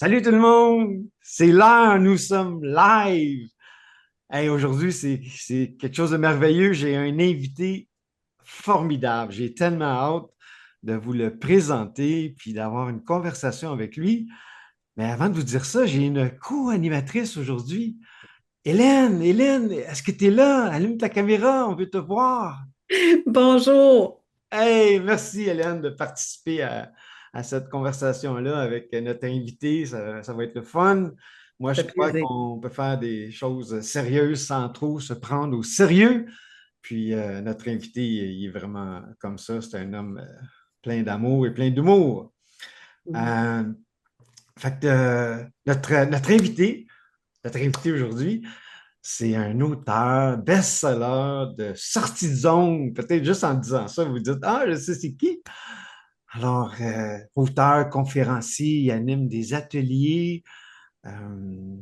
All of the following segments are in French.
Salut tout le monde, c'est l'heure, nous sommes live. Hey, aujourd'hui, c'est quelque chose de merveilleux. J'ai un invité formidable. J'ai tellement hâte de vous le présenter puis d'avoir une conversation avec lui. Mais avant de vous dire ça, j'ai une co-animatrice aujourd'hui. Hélène, est-ce que tu es là? Allume ta caméra, on veut te voir. Bonjour. Hey, merci Hélène de participer à cette conversation-là avec notre invité. Ça va être le fun. Moi, Ça je fait crois plaisir. qu'on peut faire des choses sérieuses sans trop se prendre au sérieux. Puis notre invité, il est vraiment comme ça. C'est un homme plein d'amour et plein d'humour. Mhm. Euh, fait que notre invité aujourd'hui, c'est un auteur best-seller de sortie de zone. Peut-être juste en disant ça, vous dites, ah, je sais c'est qui. Alors, auteur, conférencier, il anime des ateliers. Euh,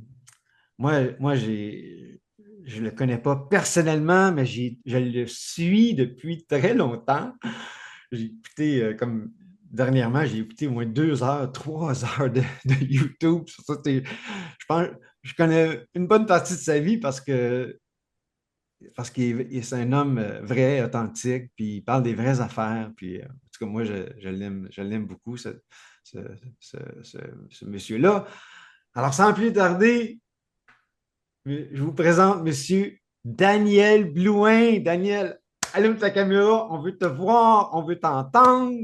je ne le connais pas personnellement, mais je le suis depuis très longtemps. J'ai écouté, comme dernièrement, j'ai écouté au moins 2 heures, 3 heures de YouTube. Sur ça, je pense, je connais une bonne partie de sa vie parce qu'il c'est un homme vrai, authentique, puis il parle des vraies affaires. Puis, en tout cas, moi, je l'aime beaucoup, ce, ce- ce- ce monsieur-là. Alors, sans plus tarder, je vous présente Monsieur Daniel Blouin. Daniel, allume ta caméra, on veut te voir, on veut t'entendre.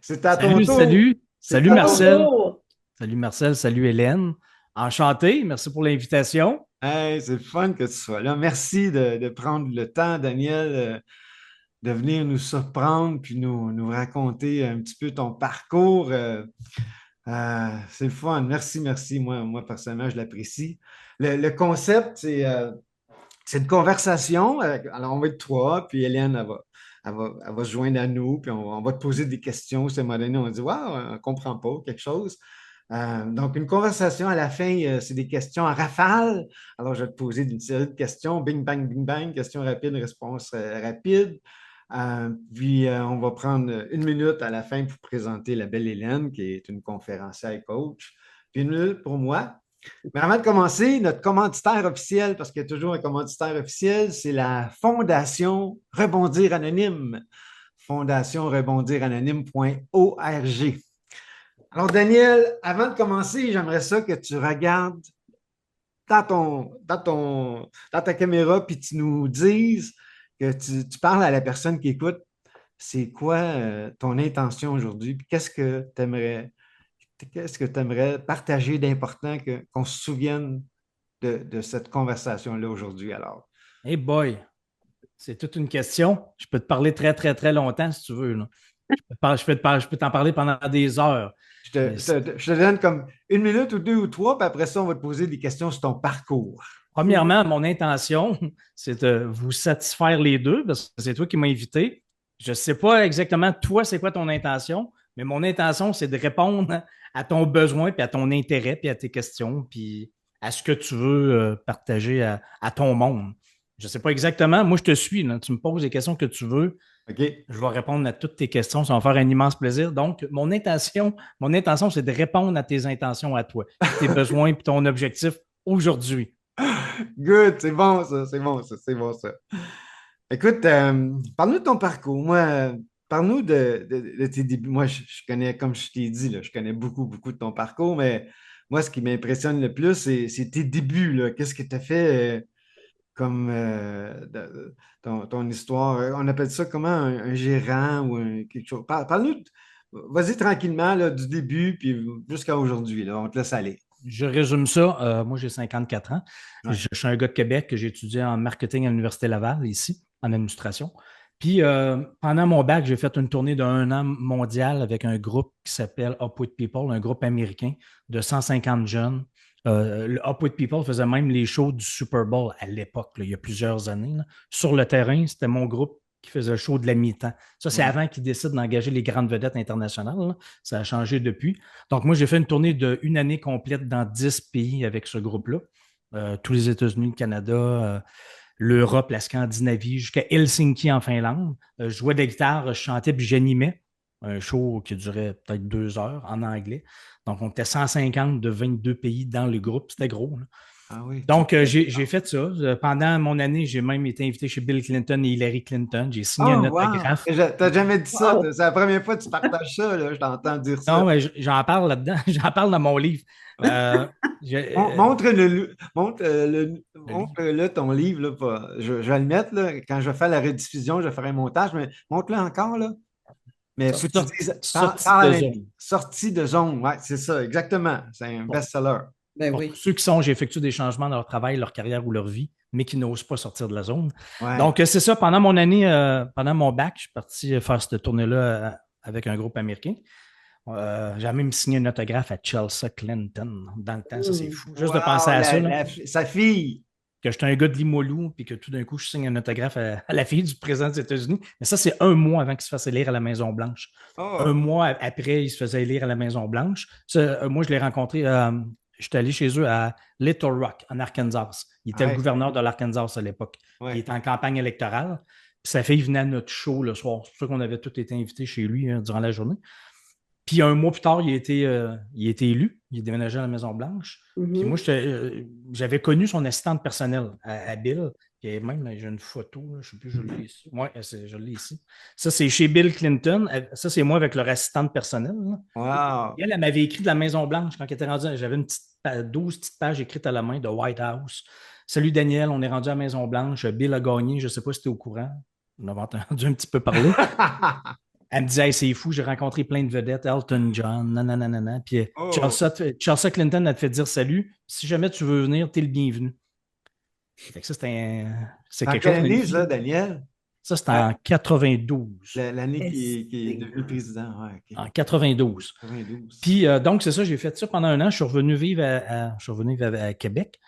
C'est à ton Salut, tour. salut. C'est Salut à ton Marcel. tour. Bonjour. Salut Marcel, salut Hélène. Enchanté, merci pour l'invitation. Hey, c'est le fun que tu sois là. Merci de prendre le temps, Daniel, de venir nous surprendre puis nous raconter un petit peu ton parcours. C'est le fun. Merci, merci. Moi personnellement, je l'apprécie. Le concept, c'est une conversation. Alors, on va être trois, puis Hélène, elle va se joindre à nous, puis on va te poser des questions. À un moment donné, on dit, waouh, on ne comprend pas quelque chose. Donc, une conversation à la fin, c'est des questions en rafale. Alors, je vais te poser une série de questions, bing, bang, questions rapides, réponses rapides. Puis, on va prendre 1 minute à la fin pour présenter la belle Hélène, qui est une conférencière et coach. Puis, 1 minute pour moi. Mais avant de commencer, notre commanditaire officiel, parce qu'il y a toujours un commanditaire officiel, c'est la Fondation Rebondir Anonyme. Fondation Rebondir Anonyme.org. Alors, Daniel, avant de commencer, j'aimerais ça que tu regardes dans ta caméra puis tu nous dises que tu parles à la personne qui écoute. C'est quoi ton intention aujourd'hui? Puis qu'est-ce que tu aimerais partager d'important qu'on se souvienne de cette conversation-là aujourd'hui, alors? Hey boy, c'est toute une question. Je peux te parler très, très, très longtemps si tu veux, là. Je peux t'en parler pendant des heures. Je Mais te, je te- je te donne comme 1 minute ou deux ou trois, puis après ça, on va te poser des questions sur ton parcours. premièrement, mon intention, c'est de vous satisfaire les deux parce que c'est toi qui m'as invité. Je ne sais pas exactement, toi, c'est quoi ton intention, mais mon intention, c'est de répondre à ton besoin, puis à ton intérêt, puis à tes questions, puis à ce que tu veux partager à ton monde. Je ne sais pas exactement. Moi, je te suis, là. Tu me poses les questions que tu veux. OK? Je vais répondre à toutes tes questions. Ça va me faire un immense plaisir. Donc, mon intention, c'est de répondre à tes intentions à toi, puis tes besoins, puis ton objectif aujourd'hui. Good, c'est bon ça, c'est bon ça, c'est bon ça. Écoute, parle-nous de ton parcours. Moi, parle-nous de tes débuts. Moi, je connais, comme je t'ai dit, là, je connais beaucoup, beaucoup de ton parcours, mais moi, ce qui m'impressionne le plus, c'est tes débuts, là. Qu'est-ce que tu as fait comme ton histoire? On appelle ça comment, un gérant ou quelque chose. Parle-nous, vas-y tranquillement, là, du début, puis jusqu'à aujourd'hui, là. On te laisse aller. Je résume ça. Moi, j'ai 54 ans. Ouais. Je suis un gars de Québec. J'ai étudié en marketing à l'Université Laval, ici, en administration. Puis, pendant mon bac, j'ai fait une tournée d'un an mondial avec un groupe qui s'appelle Up With People, un groupe américain de 150 jeunes. Le Up With People faisait même les shows du Super Bowl à l'époque, là, il y a plusieurs années, là. Sur le terrain, c'était mon groupe qui faisait le show de la mi-temps. Ça, c'est Ouais. avant qu'ils décident d'engager les grandes vedettes internationales, là. Ça a changé depuis. Donc, moi, j'ai fait une tournée d'une année complète dans 10 pays avec ce groupe-là. Tous les États-Unis, le Canada, l'Europe, la Scandinavie, jusqu'à Helsinki en Finlande. Je jouais de la guitare, je chantais puis j'animais. un show qui durait peut-être 2 heures en anglais. Donc, on était 150 de 22 pays dans le groupe. C'était gros, là. Ah oui. Donc, j'ai fait ça. Pendant mon année, j'ai même été invité chez Bill Clinton et Hillary Clinton. J'ai signé un Oh, wow! autographe. T'as jamais dit ça. Wow. C'est la première fois que tu partages ça, là. Je t'entends dire ça. Non, mais j'en parle là-dedans. J'en parle dans mon livre. Euh, j'ai- le livre. Montre-le ton livre, là. Je vais le mettre, là. Quand je vais faire la rediffusion, je ferai un montage, mais montre-le encore, là. Mais faut que tu dises, Sortie parle à de l'invité. zone. Sortie de zone. Ouais, c'est ça, exactement. C'est un best-seller. Ben Pour oui. tous ceux qui j'ai effectué des changements dans leur travail, leur carrière ou leur vie, mais qui n'osent pas sortir de la zone. Ouais. Donc, c'est ça. Pendant mon année, pendant mon bac, je suis parti faire cette tournée-là avec un groupe américain. J'ai même signé un autographe à Chelsea Clinton. Dans le temps, ça, c'est fou. Juste de penser Wow, à ça, là, sa fille. que j'étais un gars de Limoilou, puis que tout d'un coup, je signe un autographe à la fille du président des États-Unis. Mais ça, c'est un mois avant qu'il se fasse élire à la Maison-Blanche. Oh. Un mois après, il se faisait élire à la Maison-Blanche. Moi, je l'ai rencontré, j'étais allé chez eux à Little Rock, en Arkansas. Il était le Ouais. gouverneur de l'Arkansas à l'époque. Ouais. Il était en campagne électorale. Puis sa fille venait à notre show le soir. C'est pour ça qu'on avait tous été invités chez lui durant la journée. Puis un mois plus tard, il a été élu. Il est déménagé à la Maison-Blanche. Puis moi, j'avais connu son assistante personnelle à Bill. Et même, j'ai une photo, là, je ne sais plus, je l'ai ici. Oui, je l'ai ici. Ça, c'est chez Bill Clinton. Ça, c'est moi avec leur assistante personnelle. Wow. Elle m'avait écrit de la Maison-Blanche quand elle était rendue. J'avais 12 petites pages écrites à la main de White House. Salut Daniel, on est rendu à la Maison-Blanche. Bill a gagné. Je ne sais pas si tu es au courant. On avait entendu un petit peu parler. Elle me disait, hey, c'est fou, j'ai rencontré plein de vedettes, Elton John, nanana. Puis Chelsea Clinton a te fait dire salut. Si jamais tu veux venir, t'es le bienvenu. Fait que ça, c'est quelque chose. Quelle année, ça, Daniel? Ça, c'était en 92. L'année qui est devenu président. Ouais, okay. En 92. 92. Puis, donc, c'est ça, j'ai fait ça pendant un an. Je suis revenu vivre à Québec.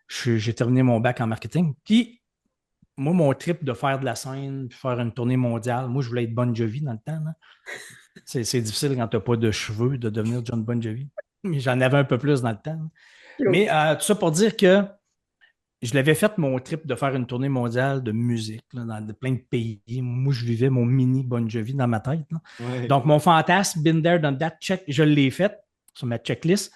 J'ai terminé mon bac en marketing. Puis, moi, mon trip de faire de la scène, puis faire une tournée mondiale, moi, je voulais être Bon Jovi dans le temps. Là. C'est difficile quand tu n'as pas de cheveux de devenir John Bon Jovi. Mais j'en avais un peu plus dans le temps. Mais tout ça pour dire que je l'avais fait mon trip de faire une tournée mondiale de musique là, dans plein de pays. Moi, je vivais mon mini Bon Jovi dans ma tête. Ouais. Donc, mon fantasme, been there, done that, check, je l'ai fait sur ma checklist.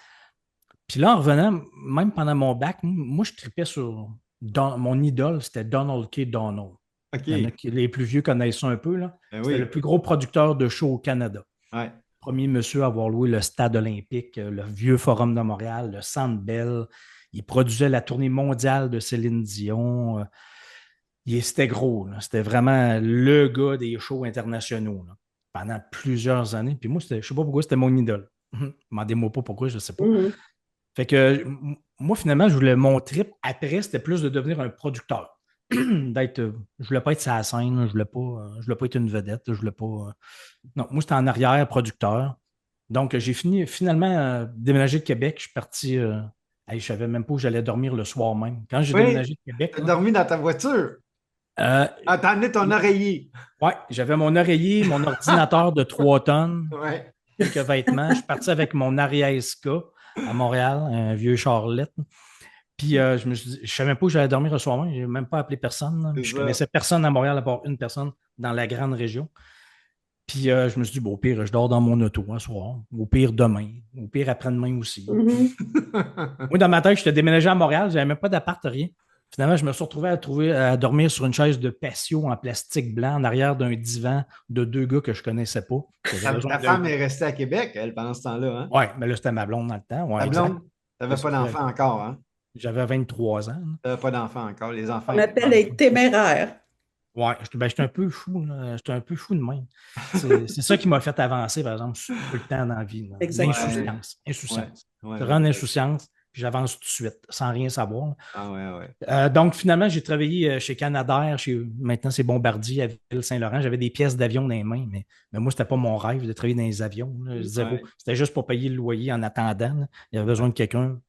Puis là, en revenant, même pendant mon bac, moi, je tripais sur mon idole, c'était Donald K. Donald. Okay. Les plus vieux connaissent ça un peu. Là. C'était le plus gros producteur de shows au Canada. Ouais. Premier monsieur à avoir loué le Stade olympique, le vieux Forum de Montréal, le Centre Bell. Il produisait la tournée mondiale de Céline Dion. C'était gros. Là. C'était vraiment le gars des shows internationaux là, pendant plusieurs années. Puis moi, je ne sais pas pourquoi, c'était mon idole. Demandez-moi pas pourquoi, je ne sais pas. Fait que moi, finalement, je voulais mon trip. Après, c'était plus de devenir un producteur. Je voulais pas être sur la scène, je voulais pas être une vedette, je voulais pas. Non, moi, c'était en arrière, producteur. Donc, j'ai finalement déménagé de Québec. Je suis parti. Je ne savais même pas où j'allais dormir le soir même. Quand j'ai déménagé de Québec. Tu as dormi dans ta voiture? T'as amené ton oreiller. Oui, j'avais mon oreiller, mon ordinateur de 3 tonnes, quelques vêtements. Je suis parti avec mon Ariya SK à Montréal, un vieux Charlotte. Puis je me suis dit, je ne savais même pas où j'allais dormir le soir même. Je n'ai même pas appelé personne. Je ne connaissais personne à Montréal à part une personne dans la grande région. Puis je me suis dit, bon, au pire, je dors dans mon auto un soir. Au pire, demain. Au pire, après-demain aussi. Moi, dans ma tête, j'étais déménagé à Montréal. Je n'avais même pas d'appart, rien. Finalement, je me suis retrouvé à dormir sur une chaise de patio en plastique blanc en arrière d'un divan de 2 gars que je ne connaissais pas. Ta femme est restée à Québec, elle, pendant ce temps-là. Hein? Oui, mais là, c'était ma blonde dans le temps. Ouais, ta blonde? Tu n'avais pas d'enfant encore, hein? J'avais 23 ans. Tu n'avais pas d'enfant encore. Les enfants. On appelle être téméraire. Oui, j'étais un peu fou. J'étais un peu fou de même. C'est ça qui m'a fait avancer, par exemple, tout le temps dans la vie. L'insouciance. Insouciance. Je rends insouciance, puis j'avance tout de suite, sans rien savoir. Ah ouais. Donc, finalement, j'ai travaillé chez Canadair, maintenant c'est Bombardier à Ville-Saint-Laurent. J'avais des pièces d'avion dans les mains, mais moi, c'était pas mon rêve de travailler dans les avions. Zéro. C'était juste pour payer le loyer en attendant. Là. Il y avait besoin de quelqu'un.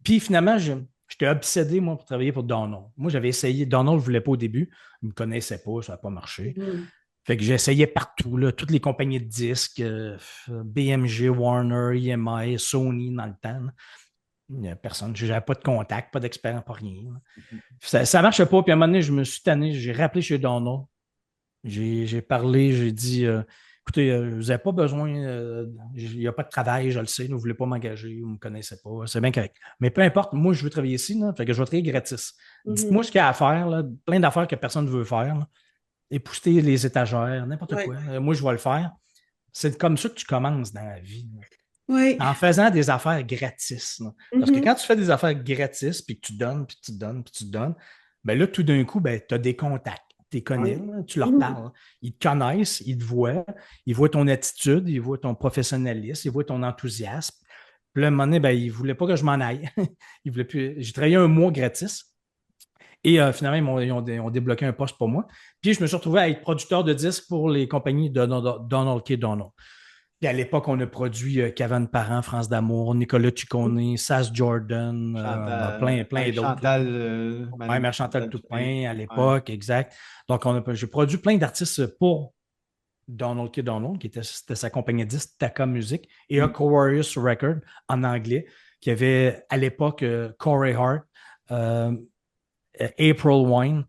Puis finalement, j'étais obsédé, moi, pour travailler pour Donald. Moi, j'avais essayé. Donald ne voulait pas au début. Il ne me connaissait pas, ça n'a pas marché. Fait que j'essayais partout, là, toutes les compagnies de disques, BMG, Warner, EMI, Sony dans le temps. Il n'y a personne. Je n'avais pas de contact, pas d'expérience, pas rien. Ça ne marchait pas. Puis à un moment donné, je me suis tanné. J'ai rappelé chez Donald. J'ai parlé, j'ai dit Écoutez, vous n'avez pas besoin, il n'y a pas de travail, je le sais, vous ne voulez pas m'engager, vous ne me connaissez pas, c'est bien correct. Mais peu importe, moi, je veux travailler ici, là, fait que je vais travailler gratis. Dites-moi ce qu'il y a à faire, là, plein d'affaires que personne ne veut faire, là, épousseter les étagères, n'importe Ouais. quoi. Moi, je vais le faire. C'est comme ça que tu commences dans la vie, là, Oui. en faisant des affaires gratis, là. Parce que quand tu fais des affaires gratis, puis que tu donnes, puis tu donnes, puis tu donnes, ben là, tout d'un coup, ben, tu as des contacts. Tu les connais, là, tu leur parles. Ils te connaissent, ils te voient ton attitude, ils voient ton professionnalisme, ils voient ton enthousiasme. Puis là, à un moment donné, ben, ils ne voulaient pas que je m'en aille. Ils voulaient plus. J'ai travaillé un mois gratis. Et finalement, ils ont débloqué un poste pour moi. Puis je me suis retrouvé à être producteur de disques pour les compagnies de Donald K. Donald. Puis à l'époque, on a produit Kevin Parent, France d'amour, Nicolas Ciccone, Sass Jordan, plein d'autres. Chantal, Ouais, Mère Chantal Toupin à l'époque, exact. Donc, j'ai produit plein d'artistes pour Donald K. Donald, c'était sa compagnie de disques, Taka Music, et Aquarius Record en anglais, qui avait à l'époque Corey Hart, April Wine.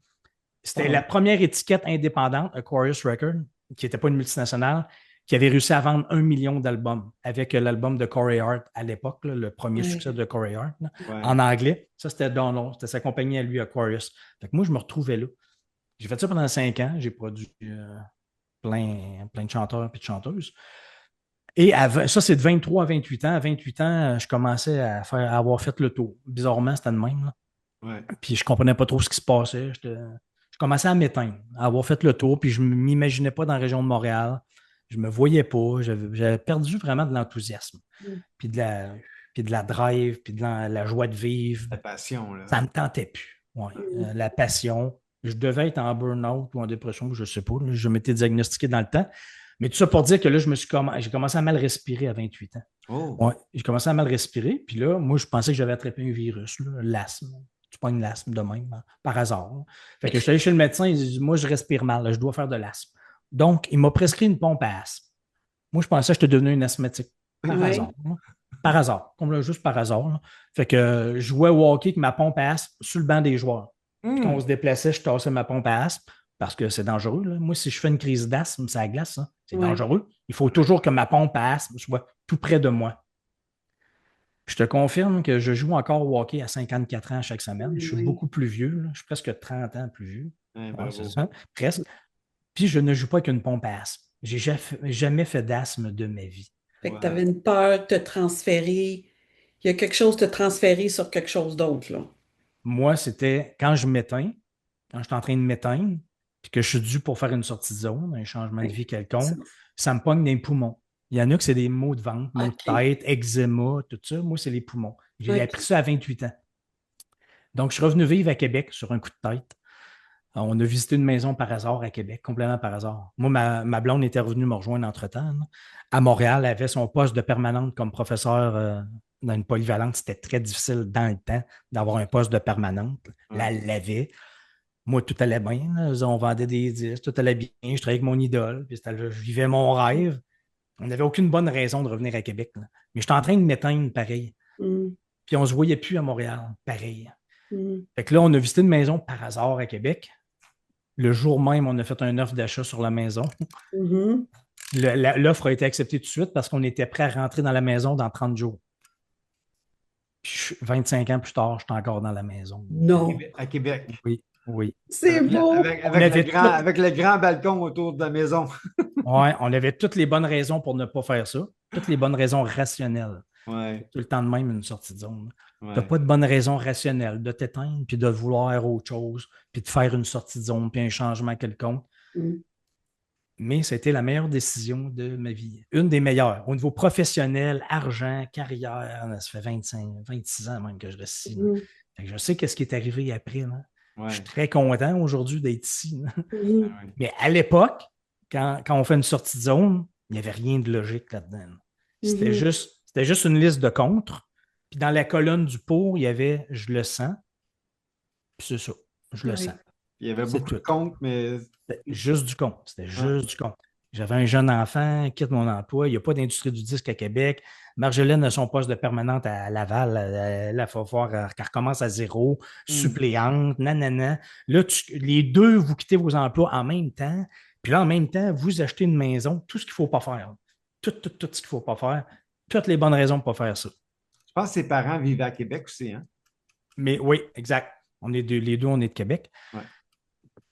C'était la première étiquette indépendante, Aquarius Record, qui n'était pas une multinationale, qui avait réussi à vendre 1 million d'albums avec l'album de Corey Hart à l'époque, le premier succès de Corey Hart, en anglais. Ça, c'était Donald, c'était sa compagnie à lui, Aquarius. Fait que moi, je me retrouvais là. J'ai fait ça pendant 5 ans. J'ai produit plein de chanteurs et de chanteuses. Et ça, c'est de 23 à 28 ans. À 28 ans, je commençais à avoir fait le tour. Bizarrement, c'était de même, là. Ouais. Puis je comprenais pas trop ce qui se passait. Je commençais à m'éteindre, à avoir fait le tour, puis je ne m'imaginais pas dans la région de Montréal. Je ne me voyais pas. J'avais perdu vraiment de l'enthousiasme, puis de la drive, puis de la joie de vivre. La passion, là. Ça ne me tentait plus. Ouais. La passion. Je devais être en burn-out ou en dépression, je ne sais pas. Là, je m'étais diagnostiqué dans le temps. Mais tout ça pour dire que là, j'ai commencé à mal respirer à 28 ans. Oh. Ouais, j'ai commencé à mal respirer. Puis là, moi, je pensais que j'avais attrapé un virus, là, l'asthme. Tu pognes l'asthme de même, hein, par hasard. Là. Fait que je suis allé chez le médecin, il dit, moi, je respire mal, là, je dois faire de l'asthme. Donc, il m'a prescrit une pompe à asthme. Moi, je pensais que j'étais devenu une asthmatique. Par hasard. Là. Par hasard. Comme là, juste par hasard. Là. Fait que je jouais au hockey avec ma pompe à asthme sur le banc des joueurs. Puis quand on se déplaçait, je tassais ma pompe à asthme parce que c'est dangereux. Là. Moi, si je fais une crise d'asthme, c'est la glace. Hein. C'est dangereux. Il faut toujours que ma pompe à asthme soit tout près de moi. Je te confirme que je joue encore au hockey à 54 ans chaque semaine. Je suis beaucoup plus vieux. Là. Je suis presque 30 ans plus vieux. Ouais, c'est ça, presque. Puis je ne joue pas avec une pompe à asthme. J'ai jamais fait d'asthme de ma vie. Fait que tu avais une peur de te transférer. Il y a quelque chose de transféré sur quelque chose d'autre, là. Moi, c'était quand je m'éteins, quand je suis en train de m'éteindre, puis que je suis dû pour faire une sortie de zone, un changement de vie quelconque, ça me pogne dans les poumons. Il y en a que c'est des maux de ventre, maux de tête, eczéma, tout ça. Moi, c'est les poumons. J'ai appris ça à 28 ans. Donc, je suis revenu vivre à Québec sur un coup de tête. On a visité une maison par hasard à Québec, complètement par hasard. Moi, ma blonde était revenue me rejoindre entre-temps. Là. À Montréal, elle avait son poste de permanente comme professeur dans une polyvalente. C'était très difficile dans le temps d'avoir un poste de permanente. Là, elle l'avait. Moi, tout allait bien. Là. On vendait des disques, tout allait bien. Je travaillais avec mon idole. Puis je vivais mon rêve. On n'avait aucune bonne raison de revenir à Québec. Là. Mais j'étais en train de m'éteindre pareil. Puis on ne se voyait plus à Montréal, pareil. Fait que là, on a visité une maison par hasard à Québec. Le jour même, on a fait une offre d'achat sur la maison. L'offre a été acceptée tout de suite parce qu'on était prêt à rentrer dans la maison dans 30 jours. Puis 25 ans plus tard, je suis encore dans la maison. Non. À Québec. Oui. C'est beau. Avec le grand balcon autour de la maison. Oui, on avait toutes les bonnes raisons pour ne pas faire ça. Toutes les bonnes raisons rationnelles. Ouais. Tout le temps de même, une sortie de zone. Tu n'as pas de bonne raison rationnelle de t'éteindre, puis de vouloir autre chose, puis de faire une sortie de zone, puis un changement quelconque. Mais c'était la meilleure décision de ma vie. Une des meilleures. Au niveau professionnel, argent, carrière, ça fait 26 ans même que je reste ici. Je sais ce qui est arrivé après. Là. Je suis très content aujourd'hui d'être ici. Mais à l'époque, quand on fait une sortie de zone, il n'y avait rien de logique là-dedans. C'était juste une liste de contre. Puis dans la colonne du pour, il y avait « je le sens ». Puis c'est ça, je le sens. Il y avait beaucoup de contre, mais... C'était juste du contre. C'était juste du contre. J'avais un jeune enfant, quitte mon emploi. Il n'y a pas d'industrie du disque à Québec. Marjolaine a son poste de permanente à Laval. Elle va voir qu'elle recommence à zéro, suppléante, nanana. Là, les deux, vous quittez vos emplois en même temps. Puis là, en même temps, vous achetez une maison, tout ce qu'il ne faut pas faire. Tout ce qu'il ne faut pas faire. Toutes les bonnes raisons pour ne pas faire ça. Je pense que ses parents vivaient à Québec aussi, hein? Mais oui, exact. Les deux, on est de Québec. Ouais.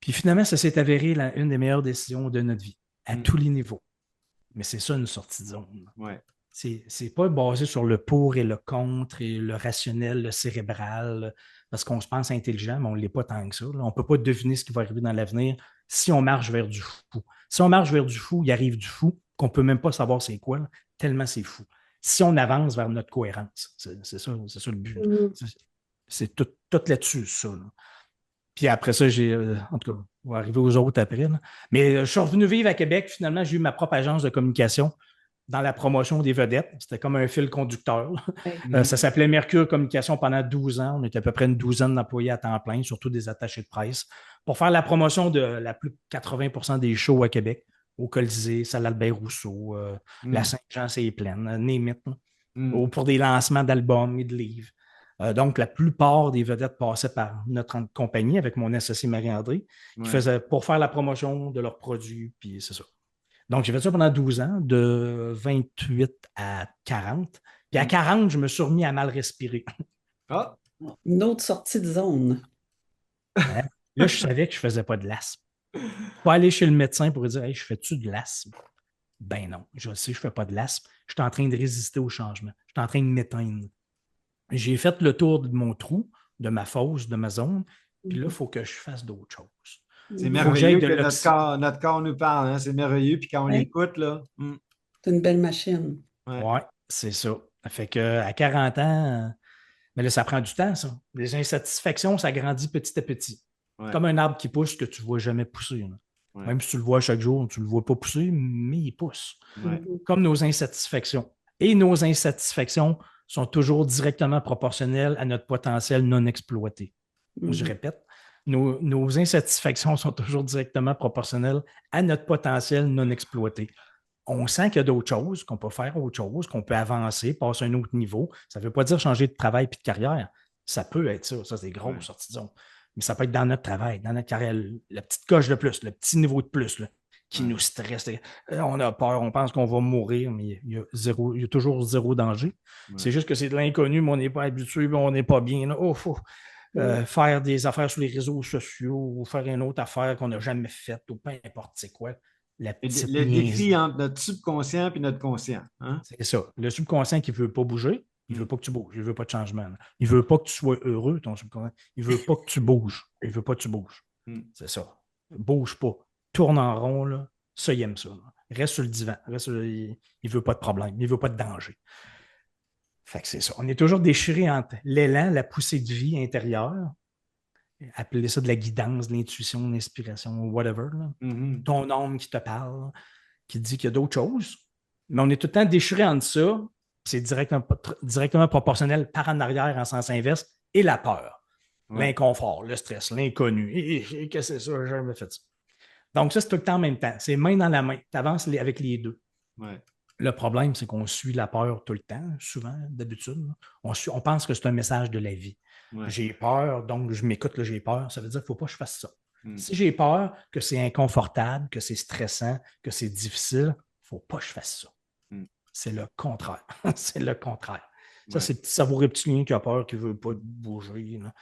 Puis finalement, ça s'est avéré une des meilleures décisions de notre vie, à tous les niveaux. Mais c'est ça, une sortie de zone. Ouais. C'est pas basé sur le pour et le contre et le rationnel, le cérébral, parce qu'on se pense intelligent, mais on ne l'est pas tant que ça. Là. On ne peut pas deviner ce qui va arriver dans l'avenir si on marche vers du fou. Si on marche vers du fou, il arrive du fou qu'on ne peut même pas savoir c'est quoi, là, tellement c'est fou. Si on avance vers notre cohérence, c'est ça le but. C'est tout là-dessus, ça. Là. Puis après ça, en tout cas, on va arriver aux autres après. Là. Mais je suis revenu vivre à Québec. Finalement, j'ai eu ma propre agence de communication dans la promotion des vedettes. C'était comme un fil conducteur. Ça s'appelait Mercure Communication pendant 12 ans. On était à peu près une douzaine d'employés à temps plein, surtout des attachés de presse, pour faire la promotion de la plus de 80% des shows à Québec, au Colisée, Salle Albert-Rousseau, la Saint-Jean, c'est pleine, Name it, ou pour des lancements d'albums et de livres. Donc, la plupart des vedettes passaient par notre compagnie avec mon associé Marie-André, qui faisait pour faire la promotion de leurs produits, puis c'est ça. Donc, j'ai fait ça pendant 12 ans, de 28 à 40. Puis à 40, je me suis remis à mal respirer. Ah! Une autre sortie de zone. Hein? Là, je savais que je ne faisais pas de l'asthme. Pas aller chez le médecin pour lui dire hey, je fais-tu de l'asthme? Ben non, je sais, je ne fais pas de l'asthme. Je suis en train de résister au changement. Je suis en train de m'éteindre. J'ai fait le tour de mon trou, de ma fosse, de ma zone. Puis là, il faut que je fasse d'autres choses. C'est merveilleux que notre corps nous parle. Hein? C'est merveilleux. Puis quand on l'écoute, là. C'est une belle machine. Oui, c'est ça. Ça fait qu'à 40 ans, mais là, ça prend du temps, ça. Les insatisfactions, ça grandit petit à petit. Ouais. Comme un arbre qui pousse que tu ne vois jamais pousser. Ouais. Même si tu le vois chaque jour, tu ne le vois pas pousser, mais il pousse. Ouais. Comme nos insatisfactions. Et nos insatisfactions sont toujours directement proportionnelles à notre potentiel non exploité. Je répète, nos insatisfactions sont toujours directement proportionnelles à notre potentiel non exploité. On sent qu'il y a d'autres choses, qu'on peut faire autre chose, qu'on peut avancer, passer à un autre niveau. Ça ne veut pas dire changer de travail et de carrière. Ça peut être ça. Ça, c'est des grosses sorties de zone. Mais ça peut être dans notre travail, dans notre carrière, la petite coche de plus, le petit niveau de plus là, qui nous stresse. On a peur, on pense qu'on va mourir, mais il y a toujours zéro danger. C'est juste que c'est de l'inconnu, mais on n'est pas habitué, mais on n'est pas bien. Il faut faire des affaires sur les réseaux sociaux ou faire une autre affaire qu'on n'a jamais faite ou peu importe c'est quoi. Le défi entre notre subconscient et notre conscient. Hein? C'est ça. Le subconscient qui ne veut pas bouger, il ne veut pas que tu bouges. Il ne veut pas de changement. Il ne veut pas que tu sois heureux, ton subconscient. Il ne veut pas que tu bouges. Il ne veut pas que tu bouges. C'est ça. Bouge pas. Tourne en rond, là. Ça, il aime ça. Là. Reste sur le divan. Il ne veut pas de problème. Il ne veut pas de danger. Fait que c'est ça. On est toujours déchiré entre l'élan, la poussée de vie intérieure. Appelez ça de la guidance, de l'intuition, de l'inspiration, whatever. Ton âme qui te parle, qui dit qu'il y a d'autres choses. Mais on est tout le temps déchiré entre ça. C'est directement proportionnel par en arrière en sens inverse et la peur, l'inconfort, le stress, l'inconnu. Qu'est-ce que c'est ça? J'ai jamais fait ça. Donc, ça, c'est tout le temps en même temps. C'est main dans la main. Tu avances avec les deux. Ouais. Le problème, c'est qu'on suit la peur tout le temps, souvent, d'habitude. On pense que c'est un message de la vie. Ouais. J'ai peur, donc je m'écoute, là, j'ai peur. Ça veut dire qu'il ne faut pas que je fasse ça. Si j'ai peur que c'est inconfortable, que c'est stressant, que c'est difficile, il ne faut pas que je fasse ça. C'est le contraire. C'est le contraire. Ça, c'est le petit cerveau reptilien qui a peur, qui ne veut pas bouger. Là.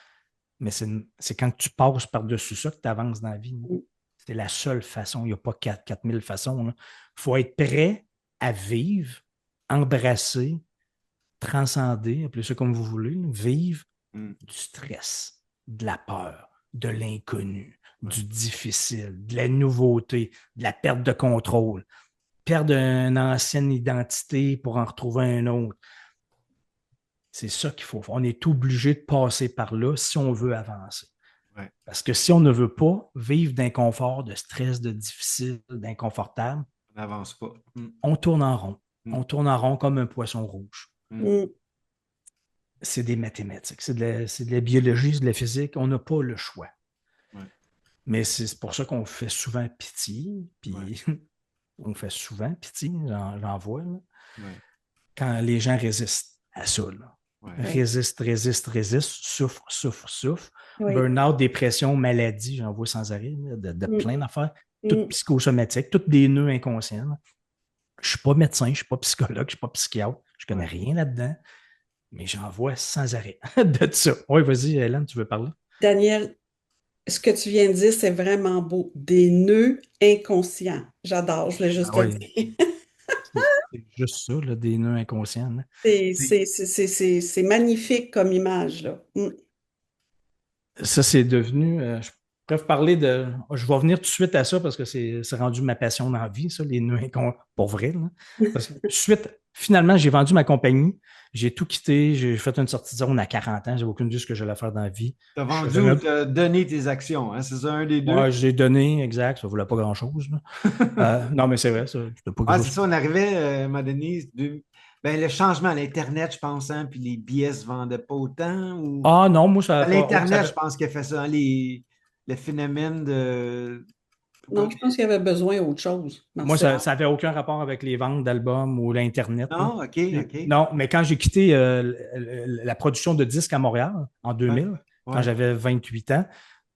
Mais c'est quand tu passes par-dessus ça que tu avances dans la vie. C'est la seule façon. Il n'y a pas 4000 façons. Il faut être prêt à vivre, embrasser, transcender, appelez ça comme vous voulez, vivre du stress, de la peur, de l'inconnu, du difficile, de la nouveauté, de la perte de contrôle, perdre une ancienne identité pour en retrouver un autre. C'est ça qu'il faut. On est obligé de passer par là si on veut avancer. Ouais. Parce que si on ne veut pas vivre d'inconfort, de stress, de difficile, d'inconfortable, on n'avance pas. On tourne en rond. On tourne en rond comme un poisson rouge. C'est des mathématiques, c'est de la biologie, c'est de la physique. On n'a pas le choix. Ouais. Mais c'est pour ça qu'on fait souvent pitié. Puis on fait souvent pitié, j'en vois. Quand les gens résistent à ça. Résistent, souffrent. Burn-out, dépression, maladie, j'en vois sans arrêt, de plein d'affaires. tout Mm. psychosomatique, tous des nœuds inconscients. Là. Je ne suis pas médecin, je ne suis pas psychologue, je ne suis pas psychiatre, je ne connais rien là-dedans, mais j'en vois sans arrêt de ça. Oui, vas-y, Hélène, tu veux parler? Daniel, ce que tu viens de dire, c'est vraiment beau. Des nœuds inconscients. J'adore, je voulais juste Ah te le oui, dire. c'est juste ça, là, des nœuds inconscients. Là. C'est magnifique comme image, là. Mm. Ça, c'est devenu. Je pourrais parler de. Je vais venir tout de suite à ça parce que c'est rendu ma passion dans la vie, ça, les nœuds inconscients. Pour vrai. Là. Parce que tout de suite, finalement, j'ai vendu ma compagnie. J'ai tout quitté. J'ai fait une sortie de zone à 40 ans. J'avais aucune idée de ce que j'allais faire dans la vie. Tu as Je vendu savais ou même. tu as donné tes actions, hein? C'est ça, un des deux? Ouais, j'ai donné, exact. Ça ne voulait pas grand-chose. Là. Non, mais c'est vrai, ça. C'était pas Ah, gros. c'est ça, on arrivait, à un moment donné, ben, le changement à l'Internet, je pense, hein, puis les billets ne se vendaient pas autant. Ou... Ah non, moi, ça À n'a pas. l'Internet, je pense qu'il a fait ça, hein, le phénomène de... Non, je pense qu'il y avait besoin d'autre chose, Moi, Marcel. ça n'avait aucun rapport avec les ventes d'albums ou l'Internet. Là. Non, OK, OK. Non, mais quand j'ai quitté la production de disques à Montréal en Ouais, 2000, quand ouais. j'avais 28 ans,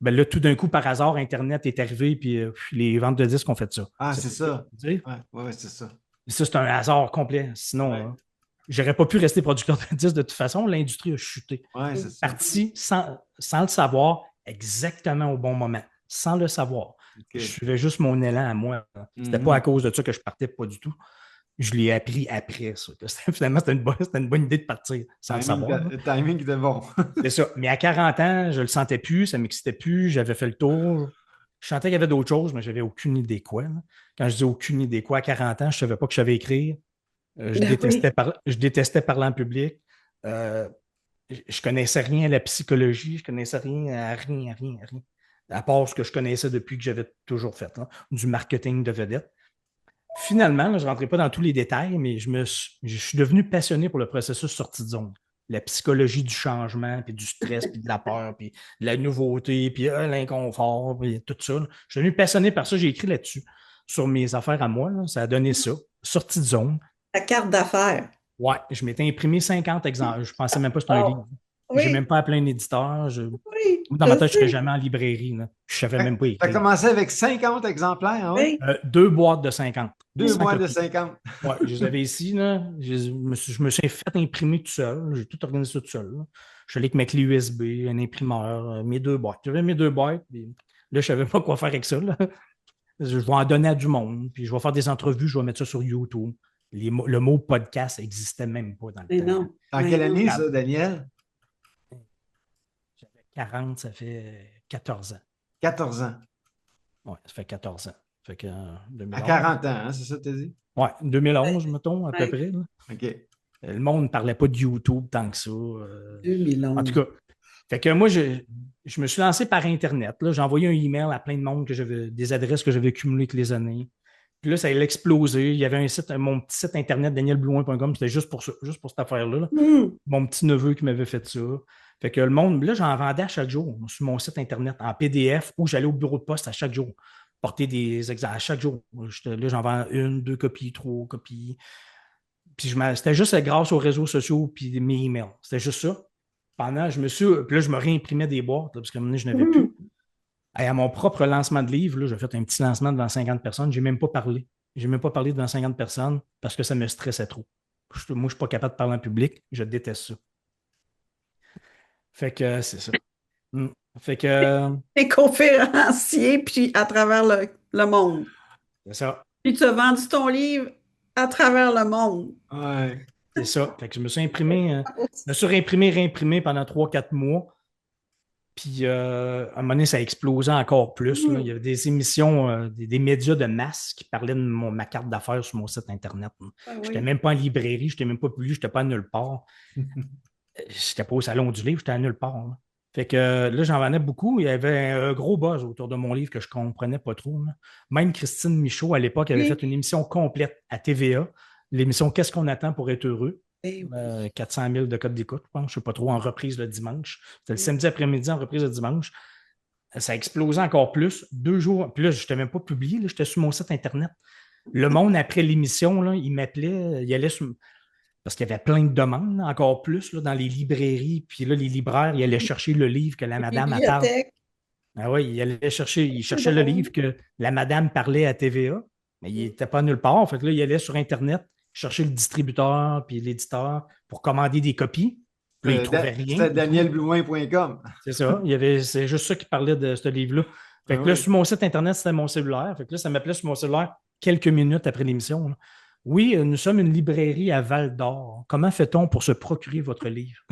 ben là, tout d'un coup, par hasard, Internet est arrivé, puis les ventes de disques ont fait ça. Ah, c'est ça. Tu sais? Ouais, ouais, c'est ça. Ça, c'est un hasard complet. Sinon, Ouais, j'aurais pas pu rester producteur de disques de toute façon. L'industrie a chuté. ouais, c'est ça. Parti sans le savoir, exactement au bon moment, sans le savoir. Je OK. suivais juste mon élan à moi. C'était pas à Mhm. cause de ça que je partais, pas du tout. Je l'ai appris après, ça. Finalement, c'était une bonne idée de partir sans le savoir. Le timing était bon. C'est ça. Mais à 40 ans, je le sentais plus, ça m'excitait plus, j'avais fait le tour. Je sentais qu'il y avait d'autres choses, mais j'avais aucune idée quoi. Là. Quand je dis aucune idée quoi, à 40 ans, je savais pas que je savais écrire. Ben oui. Je détestais parler en public. Euh, je connaissais rien à la psychologie, je connaissais rien à rien, à rien, à rien. À part ce que je connaissais depuis que j'avais toujours fait, là, du marketing de vedette. Finalement, là, je ne rentrais pas dans tous les détails, mais je suis devenu passionné pour le processus sortie de zone. La psychologie du changement, puis du stress, puis de la peur, puis de la nouveauté, puis l'inconfort, puis tout ça. Là. Je suis devenu passionné par ça. J'ai écrit là-dessus, sur mes affaires à moi. Là. Ça a donné ça. Sortie de zone. Ta carte d'affaires. Ouais, je m'étais imprimé 50 exemples. Je ne pensais même pas que c'était un Oh, livre. Je n'ai même oui, pas appelé un éditeur. oui, Dans je ma tête, je ne serais sais. jamais en librairie. Là. Je ne savais Tu même pas as écrire. commencé avec 50 exemplaires, hein, ouais? Oui. 2 boîtes de 50. Deux 100 mois de copies. 50. Ouais, je les avais ici, là. Je me suis fait imprimer tout seul. J'ai tout organisé ça tout seul. Là. Je suis allé avec ma clé USB, un imprimeur, mes 2 boîtes. J'avais mes 2 boîtes. Puis là, je ne savais pas quoi faire avec ça. Là. Je vais en donner à du monde. Puis je vais faire des entrevues, je vais mettre ça sur YouTube. Le mot podcast n'existait même pas dans le Mais temps. non, En mais quelle non. année, ça, Daniel? J'avais 40, ça fait 14 ans. 14 ans. Ouais, ça fait 14 ans. Ça fait que À 2011. 40 ans, hein, c'est ça que tu as dit? Ouais, 2011, mettons, à peu Ouais, près. Là. OK. Le monde ne parlait pas de YouTube tant que ça. En tout 2011. cas, fait que moi, je me suis lancé par Internet. Là. J'ai envoyé un email à plein de monde des adresses que j'avais cumulées avec les années. Puis là, ça a explosé. Il y avait mon petit site Internet, danielblouin.com, c'était juste pour ça, juste pour cette affaire-là. Là. Hmm. Mon petit neveu qui m'avait fait ça. Fait que le monde, là, j'en vendais à chaque jour sur mon site Internet en PDF ou j'allais au bureau de poste à chaque jour. Porter des exemples à chaque jour. Là, j'en vends 1, 2 copies, 3 copies. Puis c'était juste grâce aux réseaux sociaux puis mes emails. C'était juste ça. Puis là, je me réimprimais des boîtes, là, parce qu'à un moment donné, je n'avais plus. Hmm. Et à mon propre lancement de livre, j'ai fait un petit lancement devant 50 personnes. Je n'ai même pas parlé. Je n'ai même pas parlé devant 50 personnes parce que ça me stressait trop. Moi, je ne suis pas capable de parler en public. Je déteste ça. Fait que c'est ça. Fait que T'es conférencier, puis à travers le monde. c'est ça. Puis tu as vendu ton livre à travers le monde. Ouais. C'est ça. Fait que je me suis réimprimé pendant 3-4 mois. Puis, à un moment donné, ça a explosé encore plus. Là. Il y avait des émissions, des médias de masse qui parlaient de ma carte d'affaires sur mon site Internet. Ah Je n'étais oui. même pas en librairie, je n'étais même pas publié, je n'étais pas à nulle part. Je n'étais pas au Salon du livre, j'étais à nulle part. Là. Fait que là, j'en vendais beaucoup. Il y avait un gros buzz autour de mon livre que je ne comprenais pas trop. Là. Même Christine Michaud, à l'époque, avait fait Oui. une émission complète à TVA, l'émission Qu'est-ce qu'on attend pour être heureux? Eh oui. 400 000 de code d'écoute, je pense. Je ne sais pas trop, en reprise le dimanche. C'était le samedi après-midi en reprise le dimanche. Ça a explosé encore plus. 2 jours. Puis là, je n'étais même pas publié. J'étais sur mon site Internet. Le monde, après l'émission, là, il m'appelait. Il allait sur... Parce qu'il y avait plein de demandes, là, encore plus, là, dans les librairies. Puis là, les libraires, ils allaient chercher le livre que la Les madame attend. bibliothèques. Ah oui, il C'est cherchait le drôle. livre que la madame parlait à TVA, mais il n'était pas nulle part. Fait que là, il allait sur Internet chercher le distributeur puis l'éditeur pour commander des copies. Puis là, il ne trouvait rien. C'était danielblouin.com. C'est ça. C'est juste ça qui parlait de ce livre-là. Fait Ah que là, oui. sur mon site Internet, c'était mon cellulaire. Fait que là, ça m'appelait sur mon cellulaire quelques minutes après l'émission, là. Oui, nous sommes une librairie à Val d'Or. Comment fait-on pour se procurer votre livre?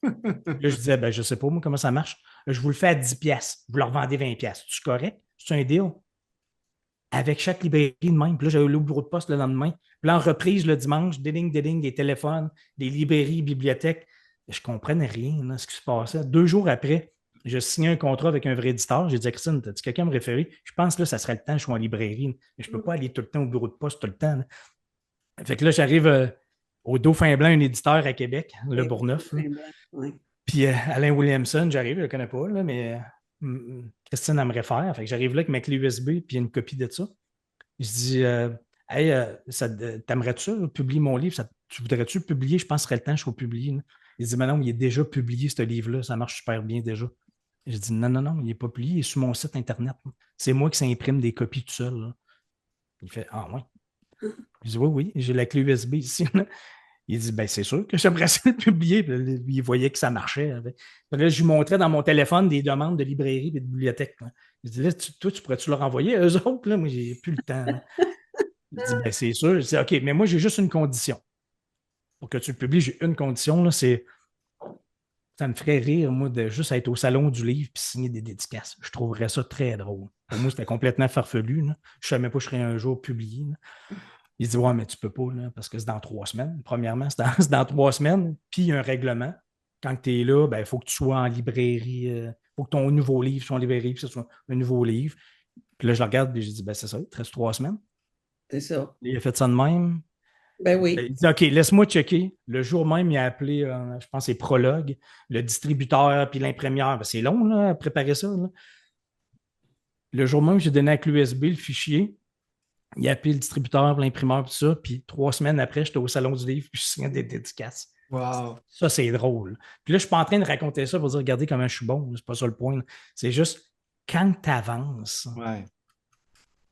Là, je disais, ben, je ne sais pas, moi, comment ça marche. Je vous le fais à 10 piastres. Vous le revendez 20 piastres. C'est correct? C'est un deal? Avec chaque librairie de même. Puis là, j'avais le bureau de poste le lendemain. Puis là, en reprise le dimanche, des téléphones, des librairies, bibliothèques. Je ne comprenais rien, là, ce qui se passait. 2 jours après, je signais un contrat avec un vrai éditeur. J'ai dit à Christine, t'as-tu quelqu'un à me référer? Je pense que là, ça serait le temps, je suis en librairie. Mais je ne peux pas aller tout le temps au bureau de poste tout le temps, là. Fait que là, j'arrive au Dauphin Blanc, un éditeur à Québec, Le Bourgneuf, là. Ouais. Puis Alain Williamson, j'arrive, je ne le connais pas, là, mais Christine, elle me réfère. Fait que j'arrive là avec ma clé USB puis une copie de ça. Je dis, hey, t'aimerais-tu ça, publier mon livre? Tu voudrais-tu le publier? Je pense que ce serait le temps que je le publie, là. Il dit, mais non, il est déjà publié, ce livre-là. Ça marche super bien déjà. Je dis, non, non, non, il n'est pas publié. Il est sur mon site Internet. C'est moi qui s'imprime des copies tout seul, là. Il fait, ah, ouais. Je dis, oui, oui, j'ai la clé USB ici, là. Il dit, ben, c'est sûr que j'aimerais ça le publier. Puis là, il voyait que ça marchait. Puis là, je lui montrais dans mon téléphone des demandes de librairie et de bibliothèque, là. Je dis, là, toi, tu pourrais-tu leur envoyer? Eux autres, là, moi, j'ai plus le temps, là. Il dit, ben, c'est sûr. Je dis, OK, mais moi, j'ai juste une condition. Pour que tu le publies, j'ai une condition, là, c'est ça me ferait rire, moi, de juste être au salon du livre et signer des dédicaces. Je trouverais ça très drôle. Pour moi, c'était complètement farfelu, là. Je ne savais même pas que je serais un jour publié, là. Il dit, ouais, mais tu peux pas, là, parce que c'est dans 3 semaines. Premièrement, c'est dans 3 semaines, puis il y a un règlement. Quand tu es là, il faut que tu sois en librairie. Il faut que ton nouveau livre soit en librairie, puis que ce soit un nouveau livre. Puis là, je le regarde et je dis, ben, c'est ça, il te reste 3 semaines. C'est ça. Il a fait ça de même. Ben oui. Il dit, OK, laisse-moi checker. Le jour même, il a appelé, je pense, c'est Prologue, le distributeur, puis l'imprimeur. Ben, c'est long, là, à préparer ça, là. Le jour même, j'ai donné avec l'USB le fichier. Il a appelé le distributeur, l'imprimeur, tout ça. Puis 3 semaines après, j'étais au salon du livre, puis je signais des dédicaces. Wow. Ça, c'est drôle. Puis là, je suis pas en train de raconter ça pour dire, regardez comment je suis bon. C'est pas ça le point, là. C'est juste, quand tu avances, Ouais.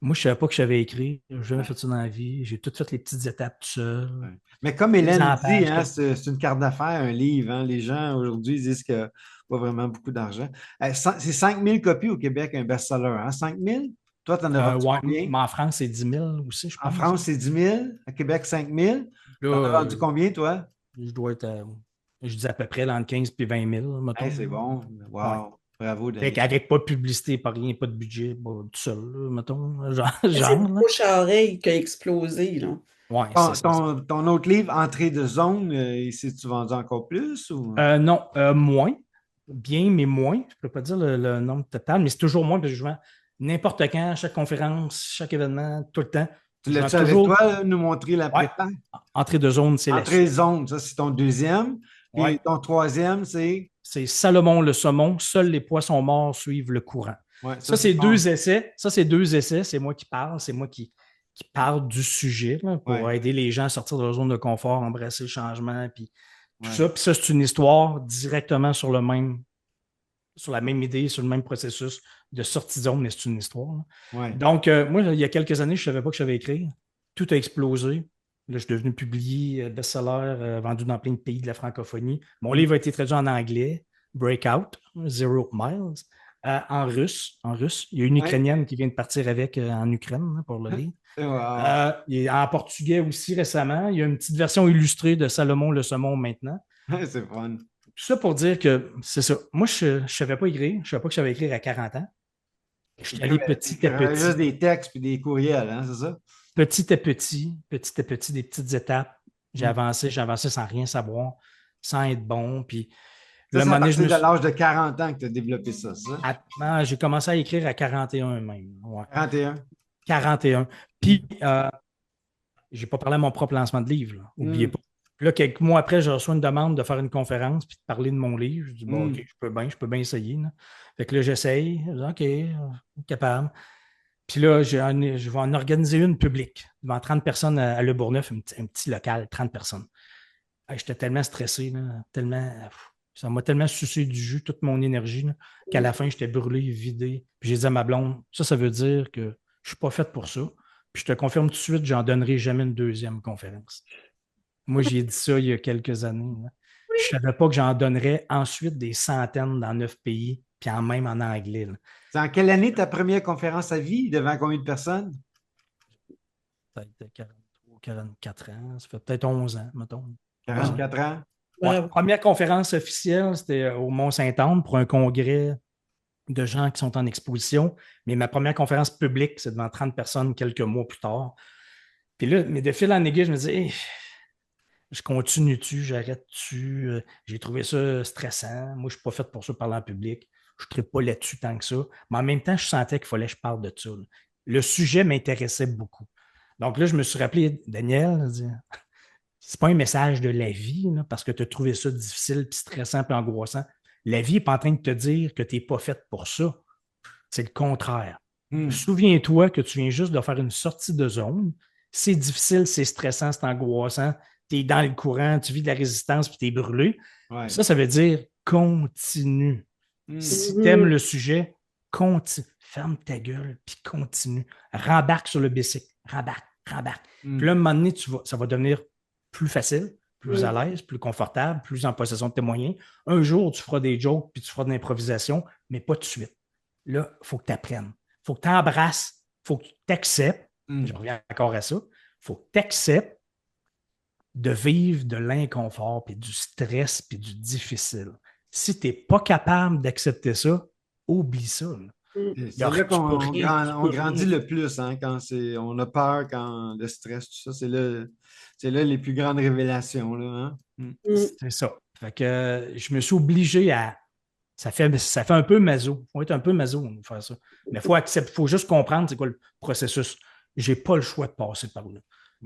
moi, je ne savais pas que je savais écrire. Je n'ai jamais fait ça dans la vie. J'ai tout fait les petites étapes tout seul. Ouais. Mais comme Mise Hélène en dit, page, hein, tout. c'est une carte d'affaires, un livre, hein. Les gens aujourd'hui disent qu'il n'y a pas vraiment beaucoup d'argent. C'est 5000 copies au Québec, un best-seller. Hein? 5000? Toi, tu en as vendu Ouais, combien? mais en France, c'est 10 000 aussi, je En pense. France, c'est 10 000. À Québec, 5000. Là, Tu en as vendu combien, toi? je dois être, je dis à peu près entre 15 et 20 000, mettons. Hey, c'est bon. Ouais. Wow. Bravo, Daniel. Avec pas de publicité, pas rien, pas de budget, tout seul, là, mettons. Genre, C'est le là. bouche à oreille qui a explosé, là. Ouais, Ton, c'est ça. ton autre livre, Entrée de zone, tu vendu encore plus? Ou... Non, moins. Bien, mais moins. Je ne peux pas dire le nombre total, mais c'est toujours moins parce que je vends n'importe quand, chaque conférence, chaque événement, tout le temps. Tu Je vends l'as-tu avec toujours. toi, là, nous montrer la Ouais, prépa? entrée de zone, c'est la Entrée de suite. zone, ça, c'est ton deuxième. Ouais. Puis ton troisième, c'est... C'est Salomon le saumon, seuls les poissons morts suivent le courant. Ouais, Ça, c'est 2 essais. Ça, c'est 2 essais. C'est moi qui parle. C'est moi qui parle du sujet là, pour aider les gens à sortir de leur zone de confort, embrasser le changement, puis tout ça. Puis ça, c'est une histoire directement sur la même idée, sur le même processus de sortie de zone, mais c'est une histoire, là. Ouais. Donc, moi, il y a quelques années, je ne savais pas que je savais écrire. Tout a explosé. Là, je suis devenu publié, best-seller, vendu dans plein de pays de la francophonie. Mon livre a été traduit en anglais, Breakout, Zero Miles, en russe. Il y a une Ukrainienne qui vient de partir avec en Ukraine, hein, pour le livre. Wow. Il est en portugais aussi récemment. Il y a une petite version illustrée de Salomon le saumon maintenant. C'est fun. Tout ça pour dire que c'est ça. Moi, je ne savais pas écrire. Je ne savais pas que je savais écrire à 40 ans. Je suis allé petit à petit. Juste des textes et des courriels, hein, c'est ça? Petit à petit, des petites étapes. J'ai avancé sans rien savoir, sans être bon. Puis, Ça, le c'est à moment donné, partir de l'âge de 40 ans que tu as développé ça, j'ai commencé à écrire à 41 même. Ouais. 41. 41. Puis, j'ai pas parlé à mon propre lancement de livre, là. Oubliez pas. Puis là, quelques mois après, je reçois une demande de faire une conférence puis de parler de mon livre. Je dis, bon, OK, je peux bien essayer, là. Fait que là, j'essaye. Je dis, OK, capable. Puis là, je vais en organiser une publique devant 30 personnes à Le Bourgneuf, un petit local, 30 personnes. J'étais tellement stressé, là, tellement. Ça m'a tellement sucé du jus, toute mon énergie, là, qu'à la fin, j'étais brûlé, vidé. Puis j'ai dit à ma blonde, ça veut dire que je ne suis pas faite pour ça. Puis je te confirme tout de suite, j'en donnerai jamais une deuxième conférence. Moi, j'ai dit ça il y a quelques années, là. Je ne savais pas que j'en donnerais ensuite des centaines dans 9 pays, puis même en anglais, là. C'est en quelle année ta première conférence à vie? Devant combien de personnes? Peut-être 43, 44 ans, ça fait peut-être 11 ans, mettons. 44 ans? Ouais, Bravo. première conférence officielle, c'était au Mont-Saint-Anne pour un congrès de gens qui sont en exposition. Mais ma première conférence publique, c'est devant 30 personnes quelques mois plus tard. Puis là, mais de fil en aiguille, je me disais, hey, je continue-tu, j'arrête-tu? J'ai trouvé ça stressant. Moi, je ne suis pas fait pour ça parler en public. Je ne traite pas là-dessus tant que ça. Mais en même temps, je sentais qu'il fallait que je parle de ça, là. Le sujet m'intéressait beaucoup. Donc là, je me suis rappelé, Daniel, c'est pas un message de la vie, là, parce que tu as trouvé ça difficile, puis stressant, puis angoissant. La vie n'est pas en train de te dire que tu n'es pas faite pour ça. C'est le contraire. Souviens-toi que tu viens juste de faire une sortie de zone. C'est difficile, c'est stressant, c'est angoissant. Tu es dans le courant, tu vis de la résistance, puis tu es brûlé. Ouais. Ça veut dire continue. Si tu aimes le sujet, continue. Ferme ta gueule, puis continue. Rembarque sur le bicycle. Rembarque. Puis là, à un moment donné, ça va devenir plus facile, plus à l'aise, plus confortable, plus en possession de tes moyens. Un jour, tu feras des jokes, puis tu feras de l'improvisation, mais pas tout de suite. Là, il faut que tu apprennes. Il faut que tu embrasses. Il faut que tu t'acceptes. Je reviens encore à ça. Il faut que tu acceptes de vivre de l'inconfort, puis du stress, puis du difficile. Si tu n'es pas capable d'accepter ça, oublie ça, là. C'est là qu'on grandit le plus, hein, quand on a peur, quand le stress, tout ça, c'est là les plus grandes révélations, là, hein? C'est ça. Fait que je me suis obligé à. Ça fait un peu maso. Il faut être un peu maso pour faire ça. Mais il faut juste comprendre c'est quoi le processus. Je n'ai pas le choix de passer par là.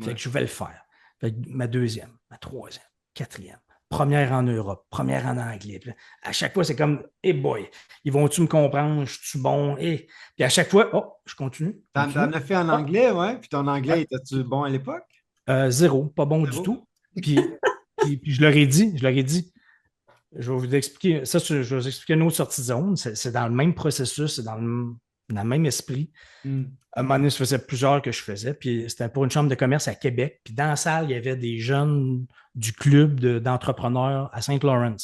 Fait que je vais le faire. Fait que ma deuxième, ma troisième, quatrième, première en Europe, première en anglais. Puis là, à chaque fois, c'est comme, hey boy, ils vont-tu me comprendre? Je suis bon? Puis à chaque fois, je continue. T'en as fait en anglais, ouais? Puis ton anglais, étais-tu bon à l'époque? Zéro, pas bon du tout. Puis je leur ai dit, je vais vous expliquer, ça, je vais vous expliquer une autre sortie de zone. C'est dans le même processus, c'est dans le même esprit. À un moment donné, ça faisait plusieurs que je faisais, puis c'était pour une chambre de commerce à Québec. Puis dans la salle, il y avait des jeunes du club d'entrepreneurs à Saint-Laurent,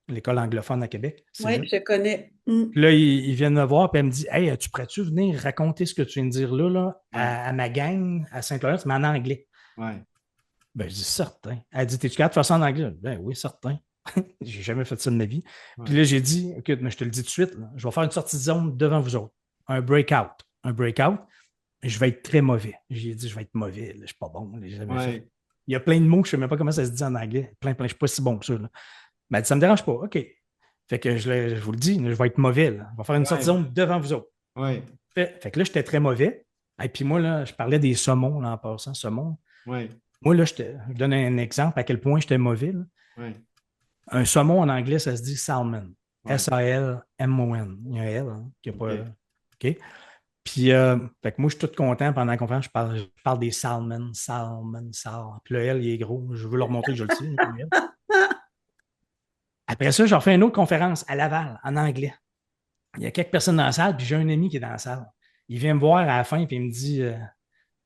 l'école anglophone à Québec. Oui, je connais. Puis là, ils viennent me voir, puis elle me dit, hey, tu pourrais-tu venir raconter ce que tu viens de dire là à ma gang à Saint-Laurent, mais en anglais? Ouais. Ben, je dis certain. Elle dit, t'es-tu capable de faire ça en anglais? Ben oui, certain. J'ai jamais fait ça de ma vie. Ouais. Puis là, j'ai dit, écoute, mais je te le dis tout de suite, là, je vais faire une sortie de zone devant vous autres. Un breakout. Je vais être très mauvais. J'ai dit, je vais être mauvais. Là, je ne suis pas bon. Là, jamais fait. Il y a plein de mots, je ne sais même pas comment ça se dit en anglais. Plein, je ne suis pas si bon que ça. Là. Mais elle dit, ça ne me dérange pas. OK. Fait que je vous le dis, là, je vais être mauvais. Là. Je vais faire une sortie de zone devant vous autres. Ouais. Fait que là, j'étais très mauvais. Et puis moi, là, je parlais des saumons là, en passant. Saumon. Ouais. Moi, là, je donne un exemple à quel point j'étais mauvais. Ouais. Un saumon en anglais, ça se dit salmon. Ouais. S-A-L-M-O-N. Il y a un L hein, qui n'a pas. OK. Puis, fait que moi, je suis tout content pendant la conférence. Je parle des salmon. Puis le L, il est gros. Je veux leur montrer que je le sais. Après ça, j'en fais une autre conférence à Laval, en anglais. Il y a quelques personnes dans la salle, puis j'ai un ami qui est dans la salle. Il vient me voir à la fin, puis il me dit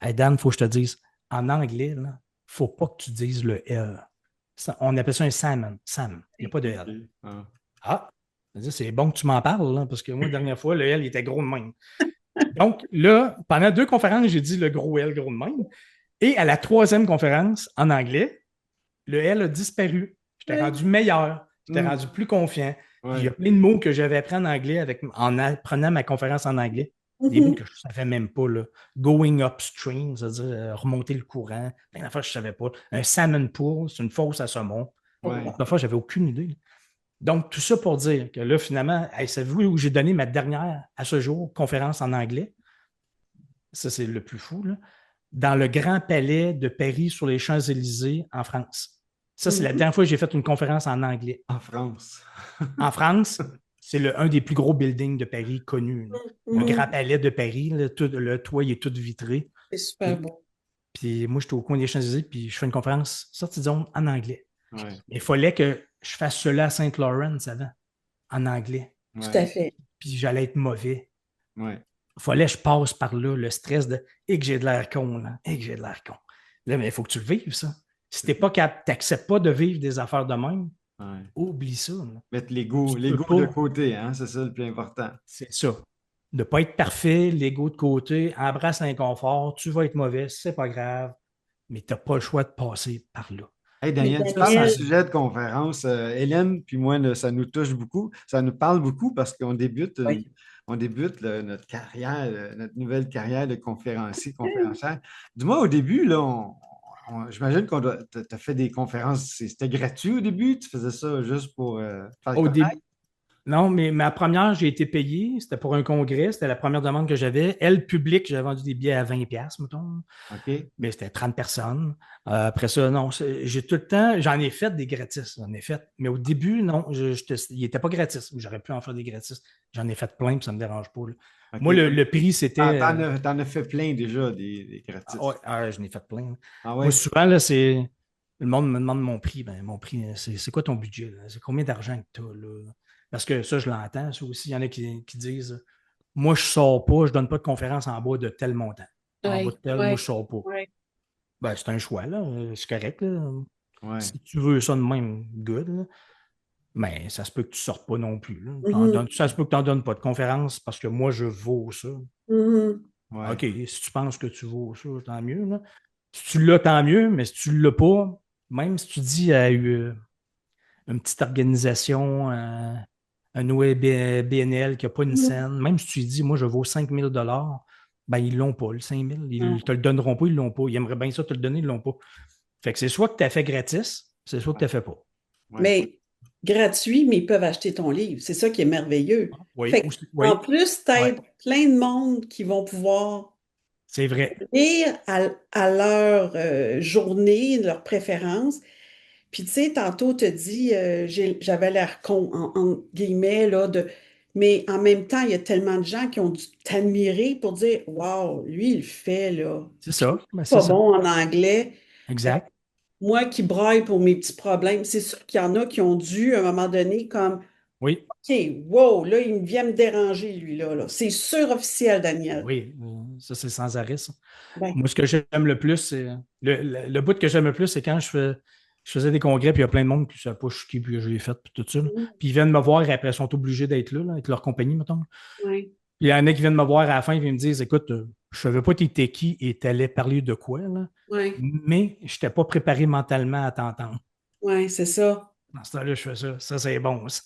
hey Dan, il faut que je te dise, en anglais, il ne faut pas que tu dises le L. On appelle ça un salmon. Il n'y a pas de L. Ah, c'est bon que tu m'en parles, là, parce que moi, la dernière fois, le L, il était gros de même. Donc, là, pendant 2 conférences, j'ai dit le gros L, gros de même. Et à la 3e conférence, en anglais, le L a disparu. J'étais rendu meilleur. J'étais rendu plus confiant. Ouais. Il y a plein de mots que j'avais appris en anglais en apprenant ma conférence en anglais. Des mots que je ne savais même pas. Là. Going upstream, c'est-à-dire remonter le courant. Plein d'affaires que je ne savais pas. Un salmon pool, c'est une fosse à saumon. Ouais. La fois, je n'avais aucune idée. Donc, tout ça pour dire que là, finalement, savez-vous où j'ai donné ma dernière, à ce jour, conférence en anglais? Ça, c'est le plus fou. Là. Dans le Grand Palais de Paris sur les Champs-Élysées en France. Ça, c'est la dernière fois que j'ai fait une conférence en anglais. En France. En France, c'est un des plus gros buildings de Paris connus. Le Grand Palais de Paris, là, le toit il est tout vitré. C'est super beau. Puis moi, j'étais au coin des Champs-Élysées, puis je fais une conférence sortie de zone en anglais. Ouais. Il fallait que je fasse cela à Saint Lawrence avant, en anglais. Tout à fait. Puis j'allais être mauvais. Ouais. Il fallait que je passe par là, le stress de et que j'ai de l'air con, là, et que j'ai de l'air con. Là, mais il faut que tu le vives, ça. Si tu n'acceptes pas de vivre des affaires de même, Ouais. oublie ça. Là. Mettre l'ego Tu peux de pas. côté, hein? C'est ça le plus important. C'est ça. Ne pas être parfait, l'ego de côté, embrasse l'inconfort, tu vas être mauvais, c'est pas grave, mais tu n'as pas le choix de passer par là. Hey Mais Daniel, tu Ça, parles ça, du Daniel, sujet de conférence. Hélène, puis moi, là, ça nous touche beaucoup. Ça nous parle beaucoup parce qu'on débute, oui. notre carrière, notre nouvelle carrière de conférencier, conférencière. Dis-moi, au début, là, j'imagine qu'on t'as fait des conférences. C'était gratuit au début? Tu faisais ça juste pour faire au connaître? début, non, mais ma première, j'ai été payé. C'était pour un congrès. C'était la première demande que j'avais. Elle, public, j'avais vendu des billets à 20$, mettons. OK. Mais c'était 30 personnes. Après ça, non, j'ai tout le temps, j'en ai fait des gratis, j'en ai fait. Mais au début, non, il n'était pas gratis. J'aurais pu en faire des gratis. J'en ai fait plein, puis ça ne me dérange pas. Là. OK. Moi, le prix, c'était. T'en as fait plein déjà, des gratis. Je n'ai fait plein. Ah Moi, ouais? souvent, là, c'est. Le monde me demande mon prix. Ben, mon prix, c'est quoi ton budget? Là? C'est combien d'argent que tu as? Là? Parce que ça, je l'entends. Ça aussi, il y en a qui disent moi, je ne sors pas, je ne donne pas de conférence en bas de tel montant. En bas de Oui, tel, moi, je ne oui, sors pas. oui. Ben, c'est un choix, là. C'est correct, là. Ouais. Si tu veux ça de même, good. Là. Mais ça se peut que tu ne sortes pas non plus. Là. Mhm, Ça se peut que tu n'en donnes pas de conférence parce que moi, je vaux ça. mhm. Ouais. OK, si tu penses que tu vaux ça, tant mieux. Là. Si tu l'as, tant mieux, mais si tu ne l'as pas, même si tu dis à une petite organisation, un BNL qui n'a pas une Mhm. scène, même si tu lui dis, moi, je vaux 5 000 $, ben, ils ne l'ont pas, le 5 000. Ils ne Non. te le donneront pas, ils ne l'ont pas. Ils aimeraient bien ça te le donner, ils ne l'ont pas. Fait que c'est soit que tu as fait gratis, c'est soit que tu Ouais. n'as fait pas. Ouais. Mais gratuit, mais ils peuvent acheter ton livre. C'est ça qui est merveilleux. Oui, Fait en oui, plus, oui, t'aides plein de monde qui vont pouvoir c'est vrai. lire à leur journée, leur préférence. Puis, tu sais, tantôt, tu dit, j'avais l'air con, en guillemets, là, mais en même temps, il y a tellement de gens qui ont dû t'admirer pour dire, Waouh, lui, il le fait, là. C'est ça. Ben, c'est Pas ça. bon en anglais. Exact. Moi qui braille pour mes petits problèmes, c'est sûr qu'il y en a qui ont dû, à un moment donné, comme, Oui. OK, wow, là, il vient me déranger, lui, là. C'est sûr officiel, Ben Daniel. oui, ça, c'est sans arrêt, ça. Ben, Moi, ce que j'aime le plus, c'est. Le bout que j'aime le plus, c'est quand je faisais des congrès, puis il y a plein de monde qui ne savait pas je suis qui, puis que je l'ai fait, puis tout ça. Là. Puis ils viennent me voir et après, ils sont obligés d'être là, avec leur compagnie, mettons. ouais, Puis il y en a qui viennent me voir à la fin, et ils me disent écoute, je ne savais pas t'étais qui et t'allais parler de quoi, là, ouais, mais je n'étais pas préparé mentalement à t'entendre. ouais, c'est ça. Dans ce temps-là, je fais ça. Ça, c'est bon. Ça,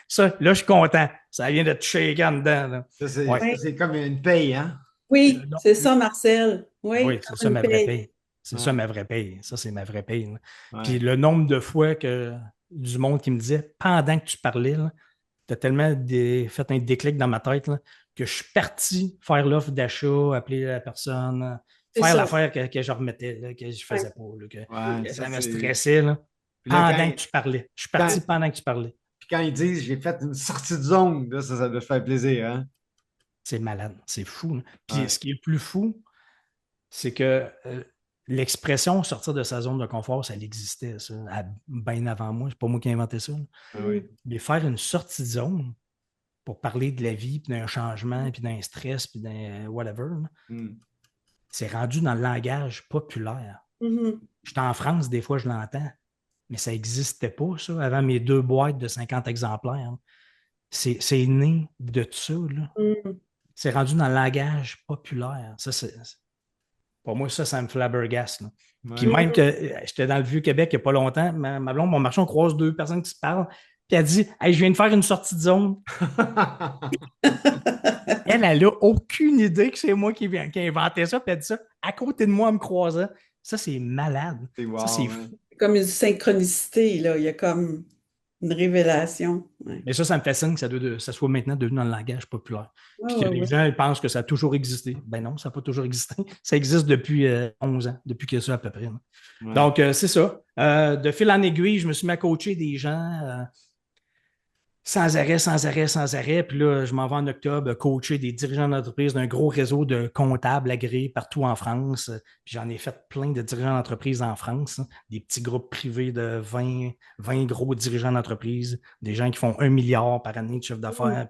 Ça, là, je suis content. Ça vient de te shaker en dedans. Là. Ouais. Ouais. C'est comme une paye, hein? Oui, Non. c'est ça, Marcel. Oui, Oui, c'est ça comme une ma vraie paye. paye. C'est ça Ouais. ma vraie paye. Ça, c'est ma vraie paye. Là. Puis Ouais. le nombre de fois que du monde qui me disait pendant que tu parlais, tu as tellement fait un déclic dans ma tête là, que je suis parti faire l'offre d'achat, appeler la personne, C'est faire ça. l'affaire que je remettais, là, que je ne Ouais. faisais pas, là, Ouais, que ça ça me c'est. stressait là, Puis là, pendant que tu parlais. Je suis quand, parti pendant que tu parlais. puis quand ils disent j'ai fait une sortie de zone, là, ça doit faire plaisir, hein? C'est malade, c'est fou. Là. Puis Ouais. ce qui est le plus fou, c'est que l'expression sortir de sa zone de confort, ça existait, ça, bien avant moi. C'est pas moi qui ai inventé ça. Là. Ah oui. Mais faire une sortie de zone pour parler de la vie, puis d'un changement, puis d'un stress, puis d'un whatever, là, Hmm. c'est rendu dans le langage populaire. Mhm. J'étais en France, des fois, je l'entends, mais ça n'existait pas, ça, avant mes 2 boîtes de 50 exemplaires. Hein. C'est né de tout ça. Là. Mhm. C'est rendu dans le langage populaire. Ça, pour moi, ça me flabbergasse. Là. Puis Ouais. même que j'étais dans le Vieux-Québec il n'y a pas longtemps, ma blonde, mon marchand, on croise 2 personnes qui se parlent, puis elle dit hey, je viens de faire une sortie de zone. Elle n'a aucune idée que c'est moi qui ai inventé ça, puis elle dit ça à côté de moi en me croisant. Ça, c'est malade. C'est Ça, c'est wow, hein? fou. Comme une synchronicité, là. Il y a comme une révélation. Ouais. Mais ça me fascine que ça soit maintenant devenu dans le langage populaire. Ouais, Puis que ouais, les ouais. gens ils pensent que ça a toujours existé. Ben non, ça n'a pas toujours existé. Ça existe depuis 11 ans, depuis que ça à peu près. Là. Ouais. Donc, c'est ça. De fil en aiguille, je me suis mis à coacher des gens. sans arrêt, sans arrêt, sans arrêt. Puis là, je m'en vais en octobre coacher des dirigeants d'entreprise d'un gros réseau de comptables agréés partout en France. Puis j'en ai fait plein de dirigeants d'entreprise en France, hein. Des petits groupes privés de 20 gros dirigeants d'entreprise, des gens qui font 1 milliard par année de chiffre d'affaires.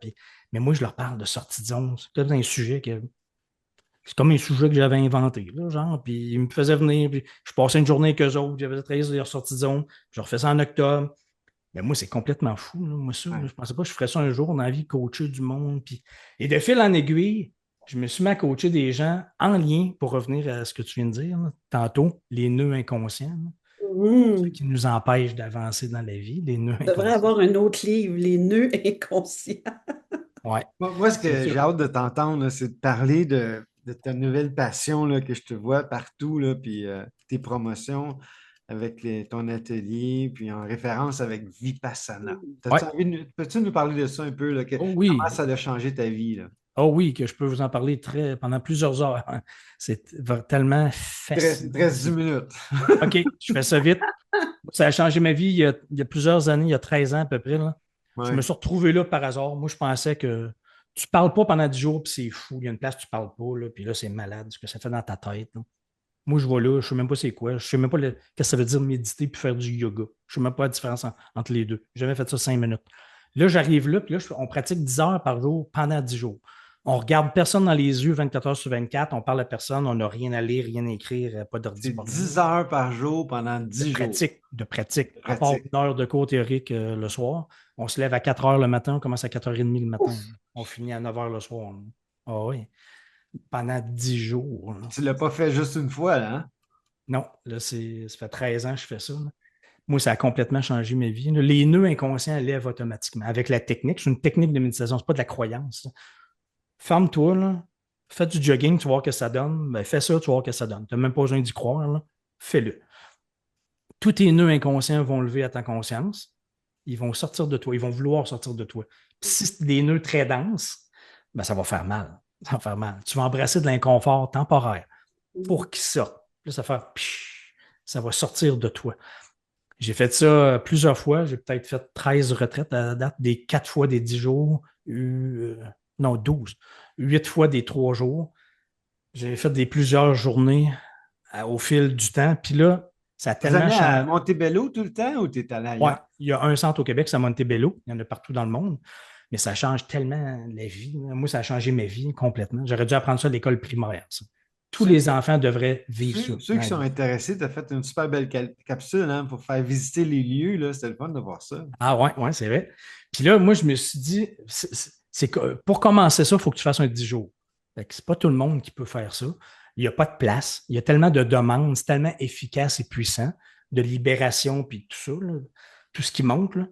Mais moi, je leur parle de sortie de zone. C'est peut-être un sujet que c'est comme un sujet que j'avais inventé, là, genre, puis ils me faisaient venir, puis je passais une journée avec eux autres, j'avais travaillé sur leur sortie de zone, je refais ça en octobre. Mais moi, c'est complètement fou, là, moi, ça. Ouais. Là. Je ne pensais pas que je ferais ça un jour dans la vie, coacher du monde. Puis... Et de fil en aiguille, je me suis mis à coacher des gens en lien, pour revenir à ce que tu viens de dire, là, tantôt, les nœuds inconscients, là, ceux qui nous empêchent d'avancer dans la vie, les nœuds On devrait inconscients. avoir un autre livre, Les nœuds inconscients. Ouais, Moi, ce c'est que sûr. j'ai hâte de t'entendre, là, c'est de parler de ta nouvelle passion, là, que je te vois partout, là, puis tes promotions avec ton atelier, puis en référence avec Vipassana. Ouais. Peux-tu nous parler de ça un peu, là, Oh comment oui, ça a changé ta vie, là? oh oui, que je peux vous en parler pendant plusieurs heures. C'est tellement Il te fascinant. reste 10 minutes. OK, je fais ça vite. Ça a changé ma vie il y a plusieurs années, il y a 13 ans à peu près, là. Je me Ouais. suis retrouvé là par hasard. Moi, je pensais que tu ne parles pas pendant 10 jours, puis c'est fou. Il y a une place où tu ne parles pas, là, puis là, c'est malade ce que ça fait dans ta tête, là. Moi, je vois là, je ne sais même pas c'est quoi. Je ne sais même pas qu'est-ce que ça veut dire méditer puis faire du yoga. Je ne sais même pas la différence entre les deux. J'ai jamais fait ça 5 minutes. Là, j'arrive là, puis là, on pratique 10 heures par jour pendant 10 jours. On regarde personne dans les yeux 24 heures sur 24, on parle à personne, on n'a rien à lire, rien à écrire, pas d'ordi, C'est pas rien. 10 heures par jour pendant 10 jours De pratique. de À part pratique. 1 heure de cours théorique le soir, on se lève à 4 heures le matin, on commence à 4h30 le matin. Ouf! On finit à 9 heures le soir. Là. Ah oui, pendant 10 jours. Là. Tu ne l'as pas fait juste une fois, là, hein? Non, là, ça fait 13 ans que je fais ça. Là. Moi, ça a complètement changé ma vie. Là. Les nœuds inconscients lèvent automatiquement avec la technique. C'est une technique de méditation, c'est pas de la croyance. Là. Ferme-toi, là. Fais du jogging, tu vas voir que ça donne. Ben, fais ça, tu vas voir que ça donne. Tu n'as même pas besoin d'y croire. Là. Fais-le. Tous tes nœuds inconscients vont lever à ta conscience. Ils vont sortir de toi. Ils vont vouloir sortir de toi. Puis si c'est des nœuds très denses, ben, ça va faire mal. Ça va faire mal. Tu vas embrasser de l'inconfort temporaire pour qu'ils sortent. Là, ça va faire psh, ça va sortir de toi. J'ai fait ça plusieurs fois. J'ai peut-être fait 13 retraites à la date, des 4 fois des 10 jours, non, 12, 8 fois des 3 jours. J'ai fait plusieurs journées au fil du temps. Puis là, ça a Tu es tellement allé à changé. Montebello tout le temps ou tu es allé Ouais, ailleurs? il y a un centre au Québec, c'est à Montebello. Il y en a partout dans le monde. Mais ça change tellement la vie. Moi, ça a changé ma vie complètement. J'aurais dû apprendre ça à l'école primaire. Ça. Tous Ceux, les enfants devraient vivre ça ceux dans qui la sont vie. intéressés, tu as fait une super belle capsule, hein, pour faire visiter les lieux, là. C'était le fun de voir ça. Ah ouais, ouais, c'est vrai. Puis là, moi, je me suis dit, pour commencer ça, il faut que tu fasses un 10 jours. C'est pas tout le monde qui peut faire ça. Il n'y a pas de place. Il y a tellement de demandes, c'est tellement efficace et puissant, de libération, puis tout ça, là, tout ce qui monte. Là.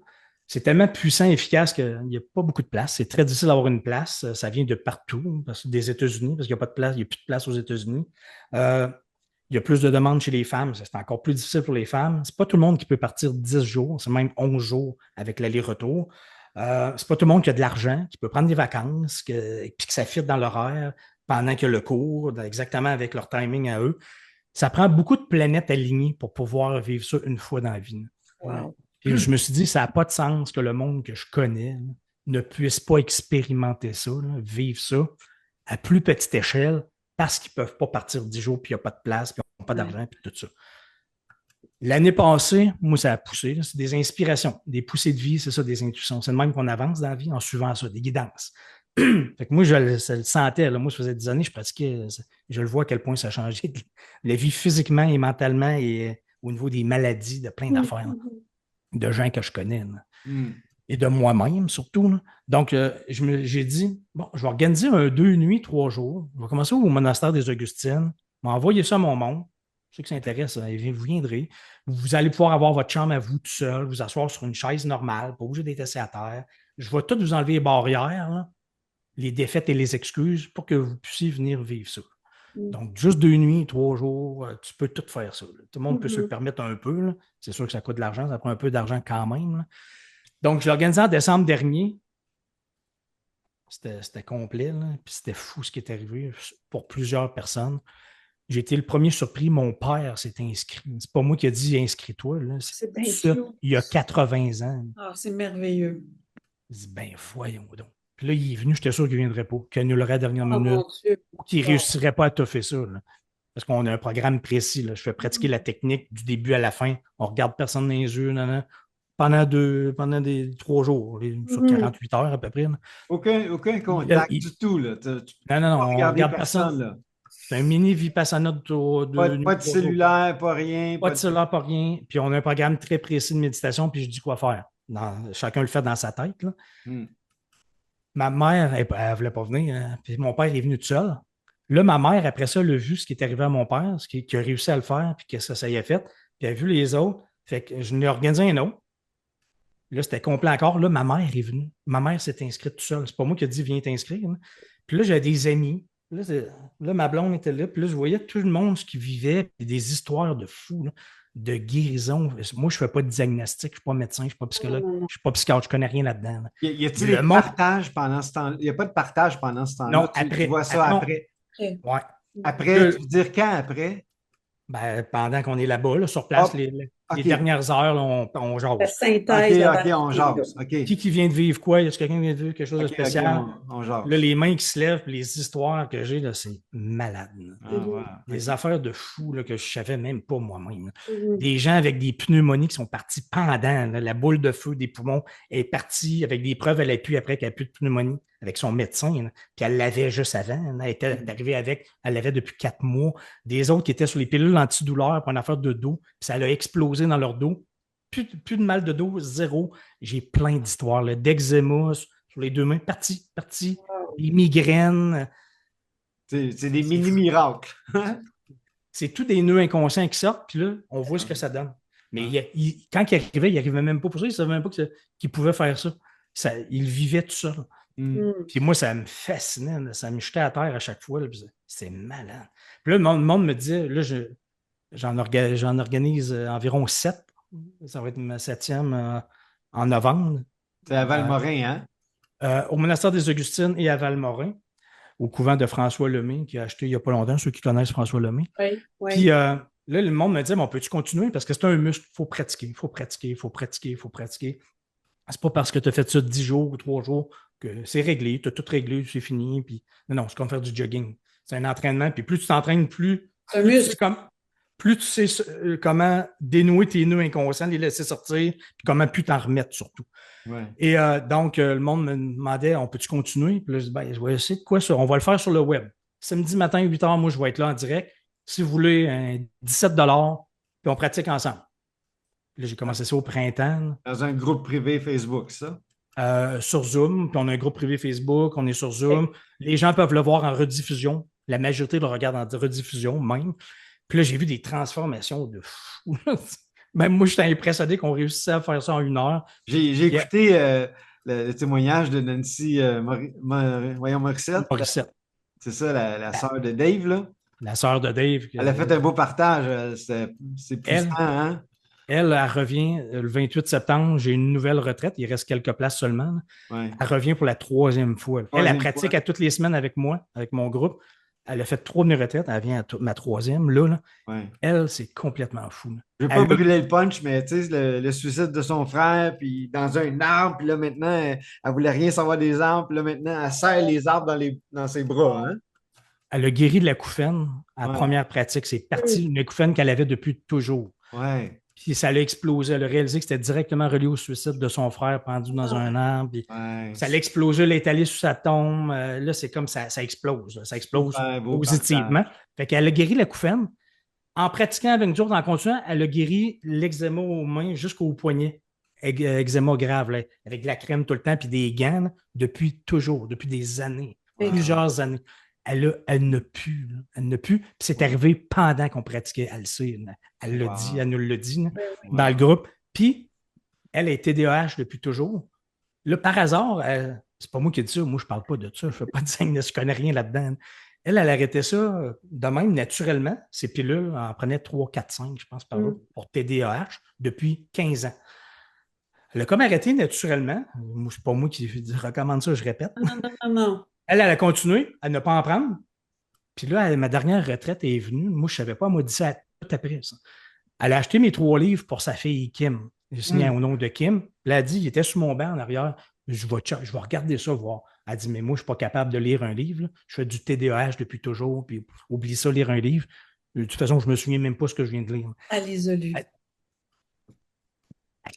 C'est tellement puissant et efficace qu'il n'y a pas beaucoup de place. C'est très difficile d'avoir une place. Ça vient de partout, des États-Unis, parce qu'il n'y a pas de place, il n'y a plus de place aux États-Unis. Euh, il y a plus de demandes chez les femmes. C'est encore plus difficile pour les femmes. C'est pas tout le monde qui peut partir 10 jours, c'est même 11 jours avec l'aller-retour. C'est pas tout le monde qui a de l'argent, qui peut prendre des vacances, puis que ça fit dans l'horaire pendant que le cours, exactement avec leur timing à eux. Ça prend beaucoup de planètes alignées pour pouvoir vivre ça une fois dans la vie. Wow. Et je me suis dit, ça n'a pas de sens que le monde que je connais ne puisse pas expérimenter ça, vivre ça à plus petite échelle parce qu'ils ne peuvent pas partir 10 jours, puis il n'y a pas de place, puis ils n'ont pas Ouais. d'argent, puis tout ça. L'année passée, moi, ça a poussé. C'est des inspirations, des poussées de vie, c'est ça, des intuitions. C'est le même qu'on avance dans la vie en suivant ça, des guidances. Fait que moi, je le sentais. Là. Moi, ça faisait des années que je pratiquais. Je le vois à quel point ça a changé. La vie physiquement et mentalement et au niveau des maladies, de plein d'affaires, là, de gens que je connais. Là. Mm. Et de moi-même surtout. Là. Donc, j'ai dit, bon, je vais organiser un 2 nuits, 3 jours. Je vais commencer au monastère des Augustines. Je vais envoyer ça à mon monde. Ceux qui s'intéressent, vous viendrez. Vous allez pouvoir avoir votre chambre à vous tout seul, vous asseoir sur une chaise normale, pas obligé d'être assis à terre. Je vais tout vous enlever les barrières, là, les défaites et les excuses pour que vous puissiez venir vivre ça. Donc, juste 2 nuits, 3 jours, tu peux tout faire ça. Là. Tout le monde peut se le permettre un peu. Là. C'est sûr que ça coûte de l'argent, ça prend un peu d'argent quand même. Là. Donc, je l'ai organisé en décembre dernier. C'était complet, là. Puis c'était fou ce qui est arrivé pour plusieurs personnes. J'ai été le premier surpris. Mon père s'est inscrit. C'est pas moi qui ai dit inscris-toi. C'est bien Ça, cute. il y a 80 ans. Ah, c'est merveilleux. Je dis, ben, voyons donc. Puis là, il est venu, j'étais sûr qu'il ne viendrait pas, qu'il annulerait à la dernière Oh minute, mon Dieu. ou qu'il ne Wow. réussirait pas à toffer ça, là. Parce qu'on a un programme précis, là. Je fais pratiquer la technique du début à la fin. On ne regarde personne dans les yeux, pendant des 3 jours, sur Mhm. 48 heures à peu près, là. Aucun contact du tout, là. Tu ne peux Non, non, non, pas on regarder regarde personne. personne, là. C'est un mini Vipassana de Pas nuit, de 3 jours. cellulaire, pas rien. Pas de cellulaire, pas rien. Puis on a un programme très précis de méditation, puis je dis quoi faire. Chacun le fait dans sa tête, là. Hmm. Ma mère, elle ne voulait pas venir, hein. Puis mon père est venu tout seul. Là, ma mère, après ça, elle a vu ce qui est arrivé à mon père, qu'il a réussi à le faire, puis que ça y a fait. Puis elle a vu les autres. Fait que je l'ai organisé un autre. Là, c'était complet encore. Là, ma mère est venue. Ma mère s'est inscrite toute seule. C'est pas moi qui ai dit viens t'inscrire, hein. Puis là, j'avais des amis. Là, ma blonde était là. Puis là, je voyais tout le monde ce qui vivait, puis des histoires de fous, là, de guérison. Moi, je ne fais pas de diagnostic, je ne suis pas médecin, je ne suis pas Non, psychologue, non, je non. ne suis pas psychiatre, je ne connais rien là-dedans, là. Y a-t-il Le des monde, partages pendant ce temps? Il n'y a pas de partage pendant ce temps-là. non, Tu vois ça non, après. Ok. ouais. Après, Là, tu veux dire quand après? ben, pendant qu'on est là-bas, là, sur place, Hop, les OK. dernières heures, là, on La jase. OK, synthèse avant OK, on de quitter, là. jase. OK. Qui vient de vivre quoi? Est-ce que quelqu'un vient de vivre quelque chose de OK, OK, spécial? on Là, jase. les mains qui se lèvent, puis les histoires que j'ai, là, c'est malade, là. Ah, Mhm. ouais. Des OK. affaires de fous là, que je ne savais même pas moi-même, là. Mhm. Des gens avec des pneumonies qui sont partis pendant, là, la boule de feu des poumons est partie avec des preuves, elle a pu après qu'elle n'a plus de pneumonie avec son médecin, là. Puis elle l'avait juste avant, là. Elle était arrivée avec, elle l'avait depuis 4 mois. Des autres qui étaient sur les pilules antidouleurs pour une affaire de dos, puis ça a explosé dans leur dos. Plus de mal de dos, zéro. J'ai plein d'histoires, là, d'eczéma sur les 2 mains, parti, Wow. des migraines. C'est des C'est mini-miracles. C'est tous des nœuds inconscients qui sortent, puis là, on voit ce que ça donne. Mais quand il n'arrivait même pas pour ça, il ne savait même pas qu'il pouvait faire ça. Il vivait tout seul. Hmm. Puis moi, ça me fascinait, là. Ça me jetait à terre à chaque fois, là, puis c'est malade. Puis là, le monde me disait, là, j'en organise environ 7. Ça va être ma 7e en novembre, C'est à Valmorin, hein? au monastère des Augustines et à Valmorin, au couvent de François Lemay, qui a acheté il n'y a pas longtemps, ceux qui connaissent François Lemay. Oui, oui. Puis là, le monde me dit, mais on peut-tu continuer? Parce que c'est un muscle, il faut pratiquer, il faut pratiquer, il faut pratiquer, il faut pratiquer. C'est pas parce que tu as fait ça 10 jours ou 3 jours que c'est réglé, tu as tout réglé, c'est fini. Puis non, c'est comme faire du jogging. C'est un entraînement. Puis plus tu t'entraînes, plus Un tu muscle. sais plus tu sais comment dénouer tes nœuds inconscients, les laisser sortir, puis comment plus t'en remettre surtout. Ouais. Et donc, le monde me demandait, on peut-tu continuer? Puis là, je dis, ben, je vais essayer de quoi ça? On va le faire sur le web. Samedi matin, 8 h, moi, je vais être là en direct. Si vous voulez, 17 $, puis on pratique ensemble. Là, j'ai commencé ça au printemps, Dans un groupe privé Facebook, ça? sur Zoom, puis on a un groupe privé Facebook, on est sur Zoom. Les gens peuvent le voir en rediffusion. La majorité le regarde en rediffusion même. Puis là, j'ai vu des transformations de fou. Même moi, j'étais impressionné qu'on réussisse à faire ça en 1 heure. J'ai écouté le témoignage de Nancy Morissette. Morissette, C'est ça, la sœur de Dave, là. la sœur de Dave. Elle a fait un beau partage. C'est puissant, hein? Elle revient le 28 septembre. J'ai une nouvelle retraite. Il reste quelques places seulement, là. Ouais. Elle revient pour la 3e fois. Elle pratique fois. à toutes les semaines avec moi, avec mon groupe. Elle a fait 3 retraites. Elle vient à ma 3e. Là, Ouais. elle, c'est complètement fou, là. Je ne veux pas brûler le punch, mais tu sais, le suicide de son frère, puis dans un arbre, puis là maintenant, elle ne voulait rien savoir des arbres, puis là maintenant, elle serre les arbres dans ses bras, hein? Elle a guéri de l'acouphène à la Ouais. première pratique. C'est parti d'une acouphène qu'elle avait depuis toujours. Ouais. Puis ça l'a explosé. Elle a réalisé que c'était directement relié au suicide de son frère pendu dans un arbre. Puis Ouais. ça l'a explosé. Elle est allée sous sa tombe. Là, c'est comme ça explose, là. Ça explose Super beau positivement. Fait qu'elle a guéri l'acouphène. En pratiquant avec nous autres, en continuant, elle a guéri l'eczéma aux mains jusqu'au poignet. Eczéma grave, là, avec de la crème tout le temps, puis des gants, là, depuis toujours, depuis des années, Wow. plusieurs années. Elle n'a plus, là. Elle n'a plus. Puis c'est arrivé pendant qu'on pratiquait. Elle le sait, là. Elle l'a Wow. dit, elle nous l'a dit, là, Wow. dans le groupe. Puis, elle est TDAH depuis toujours. Là, par hasard, c'est pas moi qui ai dit ça. Moi, je parle pas de ça. Je fais pas de signe, je connais rien là-dedans. Elle arrêtait ça de même, naturellement. Ses pilules, elle en prenait 3, 4, 5, je pense, par jour, pour TDAH depuis 15 ans. Elle a comme arrêté naturellement. C'est pas moi qui recommande ça, je répète. Non. Elle a continué à ne pas en prendre. Puis là, ma dernière retraite est venue. Moi, je ne savais pas, elle m'a dit ça tout après ça. Elle a acheté mes 3 livres pour sa fille Kim. J'ai signé au nom de Kim. Elle a dit, il était sur mon banc en arrière. Je vais regarder ça, voir. Elle dit, mais moi, je ne suis pas capable de lire un livre. Là. Je fais du TDAH depuis toujours, puis oublie ça, lire un livre. De toute façon, je ne me souviens même pas ce que je viens de lire. Elle les a lus.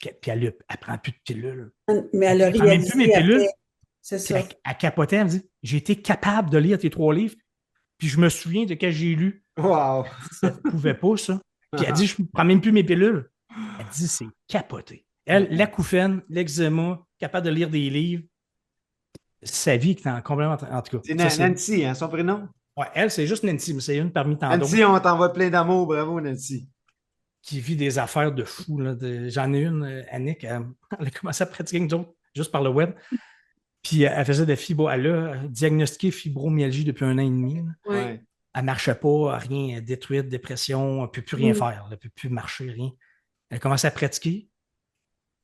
Puis elle prend plus de pilules. Mais elle a Elle prend même plus mes réalisé après. pilules. C'est Puis ça. elle capotait, elle me dit, j'ai été capable de lire tes 3 livres, puis je me souviens de ce que j'ai lu. Wow! Ça ne pouvait pas, ça. Puis elle dit, je ne prends même plus mes pilules. Elle dit, c'est capoté. Elle, l'acouphène, l'eczéma, capable de lire des livres, sa vie qui est complètement. En tout C'est cas, ça, Nancy, hein, son prénom? ouais, elle, c'est juste Nancy, mais c'est une parmi tant d'autres Nancy, on t'envoie plein d'amour. Bravo, Nancy. qui vit des affaires de fou. Là, j'en ai une, Annick, elle a commencé à pratiquer avec nous autres, juste par le web. Puis elle faisait de fibro. Elle a diagnostiqué fibromyalgie depuis 1 an et demi. Oui. Ouais. Elle ne marchait pas, rien, détruite, dépression, elle ne peut plus rien faire, elle ne peut plus marcher, rien. Elle commence à pratiquer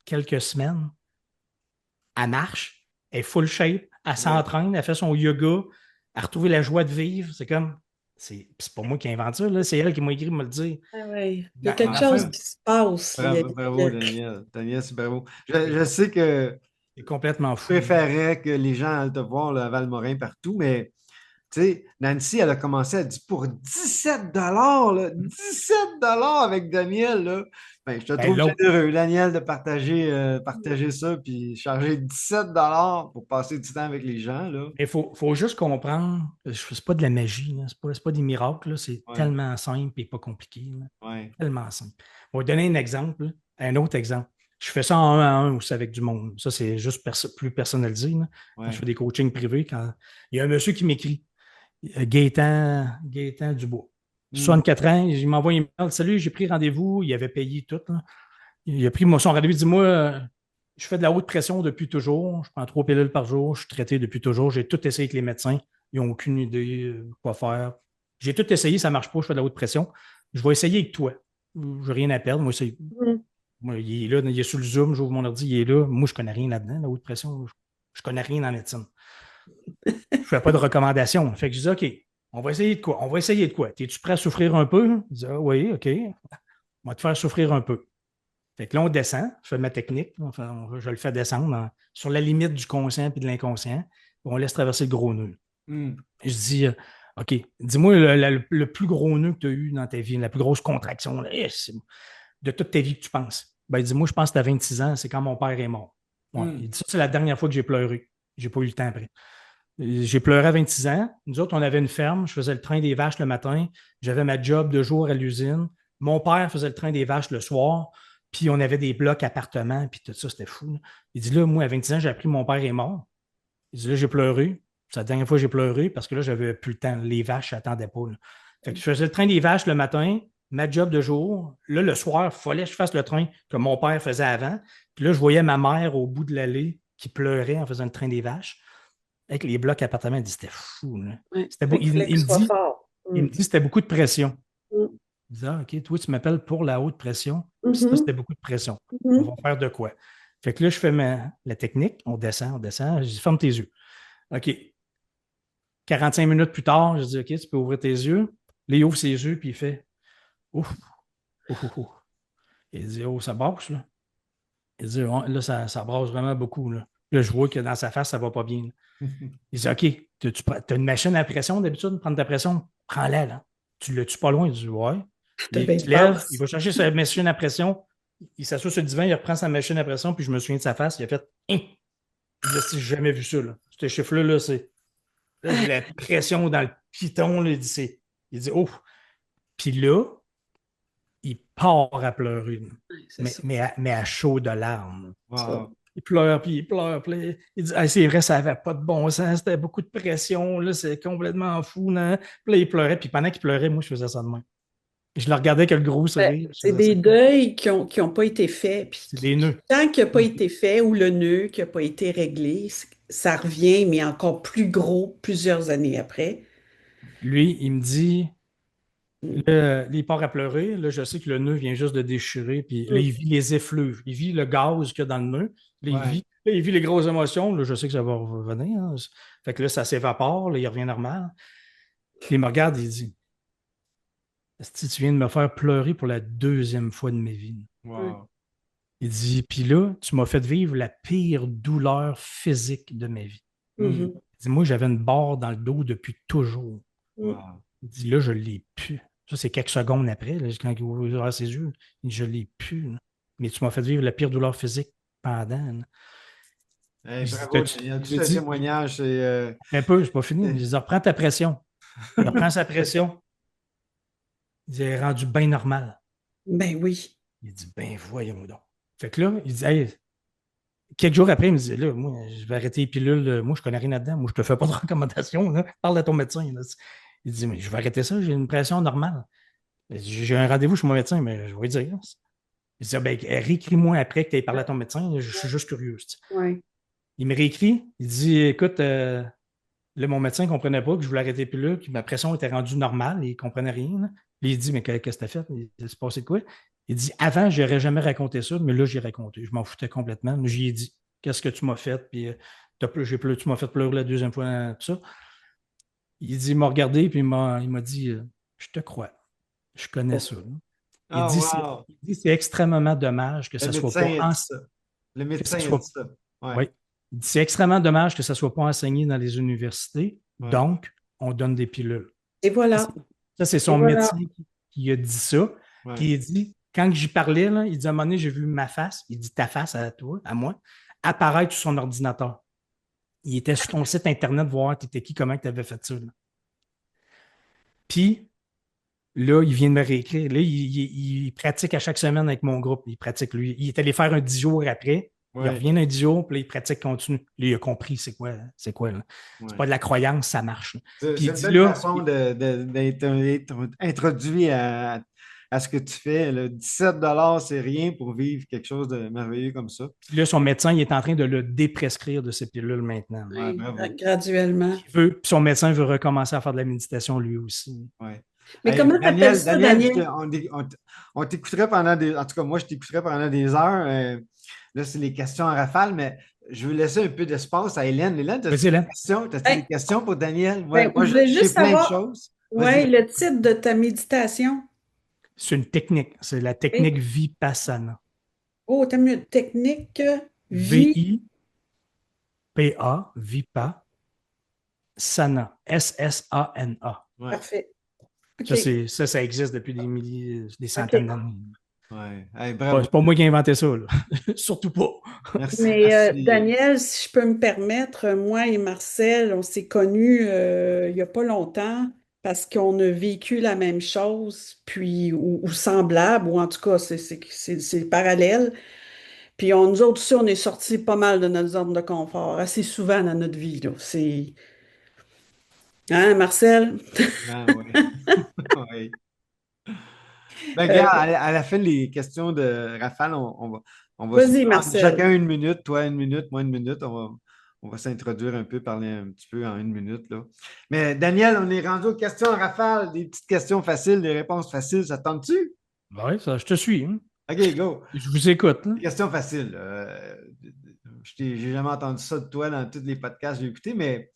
quelques semaines. Elle marche, elle est full shape, elle s'entraîne, elle fait son yoga, elle a retrouvé la joie de vivre. C'est comme, c'est pas moi qui invente ça, là, c'est elle qui m'a écrit me le dire. Ah ouais. Il y a En quelque chose qui se passe. Bravo, Daniel. Daniel, c'est bravo. Je sais que C'est complètement je fou. préférais que les gens aillent te voir là, à Valmorin partout, mais tu sais, Nancy, elle a commencé, elle dit pour 17 là, 17 avec Daniel, là. Ben, je te Ben, trouve généreux, Daniel, de partager ça, puis charger 17 pour passer du temps avec les gens, là. il faut juste comprendre, c'est pas de la magie, c'est pas des miracles, là, c'est Ouais, tellement simple et pas compliqué. Là. ouais. Tellement simple. On va donner un exemple, là, un autre exemple. Je fais ça en 1 à 1 aussi avec du monde. Ça, c'est juste plus personnalisé. Là. Quand Ouais. je fais des coachings privés, quand il y a un monsieur qui m'écrit, Gaétan Dubois. 64 ans, il m'envoie un email. Salut, j'ai pris rendez-vous. Il avait payé tout. Là. Il a pris son rendez-vous. Il dit, moi, je fais de la haute pression depuis toujours. Je prends 3 pilules par jour. Je suis traité depuis toujours. J'ai tout essayé avec les médecins. Ils n'ont aucune idée quoi faire. J'ai tout essayé, ça ne marche pas. Je fais de la haute pression. Je vais essayer avec toi. Je n'ai rien à perdre. Moi, il est là, il est sur le Zoom, j'ouvre mon ordi, il est là. Moi, je ne connais rien là-dedans, la haute pression. Je ne connais rien en médecine. Je ne fais pas de recommandations. Fait que je dis, OK, on va essayer de quoi? On va essayer de quoi? Es-tu prêt à souffrir un peu? Il dit, ah, oui, OK. On va te faire souffrir un peu. Fait que là, on descend, je fais ma technique, enfin, je le fais descendre sur la limite du conscient et de l'inconscient. On laisse traverser le gros nœud. Je dis, OK, dis-moi le plus gros nœud que tu as eu dans ta vie, la plus grosse contraction là, de toute ta vie que tu penses. Ben, dis-moi, je pense que tu as 26 ans, c'est quand mon père est mort. Ouais. Il dit ça, c'est la dernière fois que j'ai pleuré. J'ai pas eu le temps après. J'ai pleuré à 26 ans. Nous autres, on avait une ferme. Je faisais le train des vaches le matin. J'avais ma job de jour à l'usine. Mon père faisait le train des vaches le soir. Puis on avait des blocs appartements. Puis tout ça, c'était fou. Là. Il dit là, moi, à 26 ans, j'ai appris que mon père est mort. Il dit là, j'ai pleuré. C'est la dernière fois que j'ai pleuré parce que là, j'avais plus le temps. Les vaches, n'attendaient pas. Là. Fait que je faisais le train des vaches le matin, ma job de jour. Là, le soir, il fallait que je fasse le train que mon père faisait avant. Puis là, je voyais ma mère au bout de l'allée qui pleurait en faisant le train des vaches. Avec les blocs appartements, il dit c'était fou. Là. Ouais. C'était il me dit c'était beaucoup de pression. Mm. Il dit ah, OK, toi, tu m'appelles pour la haute pression. Ça, Mm-hmm. c'était beaucoup de pression. Mm-hmm. On va faire de quoi? Fait que là, je fais la technique. On descend. Je dis ferme tes yeux. OK. 45 minutes plus tard, je dis OK, tu peux ouvrir tes yeux. Là, il ouvre ses yeux, puis il fait ouf, ouf, ouf, ouf. Il dit oh, ça brasse, là. Il dit là, ça brasse vraiment beaucoup. Là. Là, je vois que dans sa face, ça va pas bien. Là. Il dit OK, tu as une machine à pression d'habitude, prendre ta pression, prends-la. Là. Tu l'as-tu pas loin? Il dit ouais. Il se lève, il va chercher sa machine à pression, il s'assoit sur le divan, il reprend sa machine à pression, puis je me souviens de sa face, il a fait hein! Il dit, j'ai jamais vu ça. Là. Ce chiffre-là, là, c'est. Là, j'ai la pression dans le piton. Là, il dit oh! Puis là, il part à pleurer. Mais à chaud de larmes. Wow. Il pleure, puis il pleure. Puis il dit c'est vrai, ça n'avait pas de bon sens, c'était beaucoup de pression, là, c'est complètement fou. Là. Puis là, il pleurait, puis pendant qu'il pleurait, moi, je faisais ça de même. Je le regardais avec le gros sourire. C'est des deuils qui ont pas été faits. Puis c'est des nœuds. Tant qu'il n'a pas été fait ou le nœud qui n'a pas été réglé, ça revient, mais encore plus gros plusieurs années après. Lui, il me dit, là, il part à pleurer. Là, je sais que le nœud vient juste de déchirer. Puis là, il vit les effluves. Il vit le gaz qu'il y a dans le nœud. Là, il vit les grosses émotions. Là, je sais que ça va revenir. Hein. Fait que là, ça s'évapore. Là, il revient normal. Puis il me regarde et il dit tu viens de me faire pleurer pour la 2e fois de ma vie. Wow. Il dit, puis là, tu m'as fait vivre la pire douleur physique de ma vie. Mhm. Il dit, moi, j'avais une barre dans le dos depuis toujours. Wow. Il dit, là, je ne l'ai plus. Ça, c'est quelques secondes après, là, quand il ouvre ses yeux. Il dit, je ne l'ai plus. Là. Mais tu m'as fait vivre la pire douleur physique pendant. Là. Hey, Je dis, bravo, Daniel. je Tout un dis, témoignage. un peu, c'est pas fini. Il dit, reprends ta pression. Il reprend sa pression. Il dit, elle est rendue bien normale. Ben oui. Il dit, ben voyons donc. Fait que là, il dit, hey, quelques jours après, il me dit, là, moi, je vais arrêter les pilules. Moi, je connais rien là-dedans. Moi, je te fais pas de recommandations. Là. Parle à ton médecin. Là. Il dit, mais je vais arrêter ça. J'ai une pression normale. J'ai un rendez-vous chez mon médecin, mais je vais lui dire. Il dit, ah, ben, réécris-moi après que tu aies parlé à ton médecin. Je suis juste curieux. Ouais. Il me réécrit. Il dit, écoute, là, mon médecin ne comprenait pas que je voulais arrêter les pilules, que ma pression était rendue normale. Il ne comprenait rien. Là. Puis il dit, mais qu'est-ce que tu as fait? Il s'est passé de quoi? Il dit, avant, je n'aurais jamais raconté ça, mais là, j'ai raconté. Je m'en foutais complètement. J'y ai dit, qu'est-ce que tu m'as fait? Puis tu m'as fait pleurer la deuxième fois, tout ça. Il dit, il m'a regardé, puis il m'a dit, je te crois. Je connais ça. Là. Il Ah, dit, wow. c'est extrêmement dommage que Le ça ne soit pas médecin a dit ça. Le que médecin ça a dit soit. ça. Ouais. Oui. Il dit, c'est extrêmement dommage que ça ne soit pas enseigné dans les universités. Ouais. Donc, on donne des pilules. Et voilà. Ça, c'est Et son voilà. médecin qui a dit ça. Ouais. Puis il dit, quand j'y parlais, là, il dit, à un moment donné, j'ai vu ma face, il dit ta face à toi, à moi, apparaître sur son ordinateur. Il était sur ton site Internet voir t'étais qui, comment tu avais fait ça. Là. Puis, là, il vient de me réécrire. Là, il pratique à chaque semaine avec mon groupe. Il pratique, lui. Il est allé faire un 10 jours après. Il Ouais. revient un 10 jours, puis là, il pratique continue. Là, il a compris c'est quoi. C'est quoi, là. Ouais. C'est pas de la croyance, ça marche. Là. C'est Puis il une dit belle là, façon d'être introduit à ce que tu fais. Le 17 c'est rien pour vivre quelque chose de merveilleux comme ça. puis là, son médecin, il est en train de le déprescrire de ces pilules maintenant. Ouais, Oui, bravo. graduellement. Puis son médecin veut recommencer à faire de la méditation lui aussi. Ouais. Mais Hey, comment t'appelles ça, Daniel? on t'écouterait pendant des. En tout cas, moi, je t'écouterais pendant des heures. Là, c'est les questions en rafale, mais je veux laisser un peu d'espace à Hélène. Hélène, Vas-y, Hélène. as-tu Hey, des questions pour Daniel? ben, Moi, je voulais j'ai juste plein de savoir, choses. ouais, Vas-y. le titre de ta méditation. C'est une technique. C'est la technique Vipassana. Oh, t'as mieux technique vie. V-I-P-A, Vipa, Sana, S-S-A-N-A. Ouais. Parfait. Ça, OK. ça existe depuis des milliers, des centaines d'années. Ouais. Hey, bravo. C'est pas moi qui ai inventé ça, là. Surtout pas. Merci. Mais Merci. Daniel, si je peux me permettre, moi et Marcel, on s'est connus il n'y a pas longtemps parce qu'on a vécu la même chose, puis ou semblable, ou en tout cas, c'est parallèle. Puis nous autres aussi, on est sortis pas mal de notre zone de confort, assez souvent dans notre vie, là. Hein, Marcel? Ah, ouais. Ouais. Ben, Euh, regarde, à la fin des questions de Rafale, on va se vas-y, prendre Marcel. chacun une minute, toi une minute, moi une minute. On va s'introduire un peu, parler un petit peu en une minute, là. Mais Daniel, on est rendu aux questions en rafale, des petites questions faciles, des réponses faciles. Ça te tente-tu? Oui, ça, je te suis. Hein. OK, go. Je vous écoute. Là. Des questions faciles. J'ai jamais entendu ça de toi dans tous les podcasts que j'ai écoutés, mais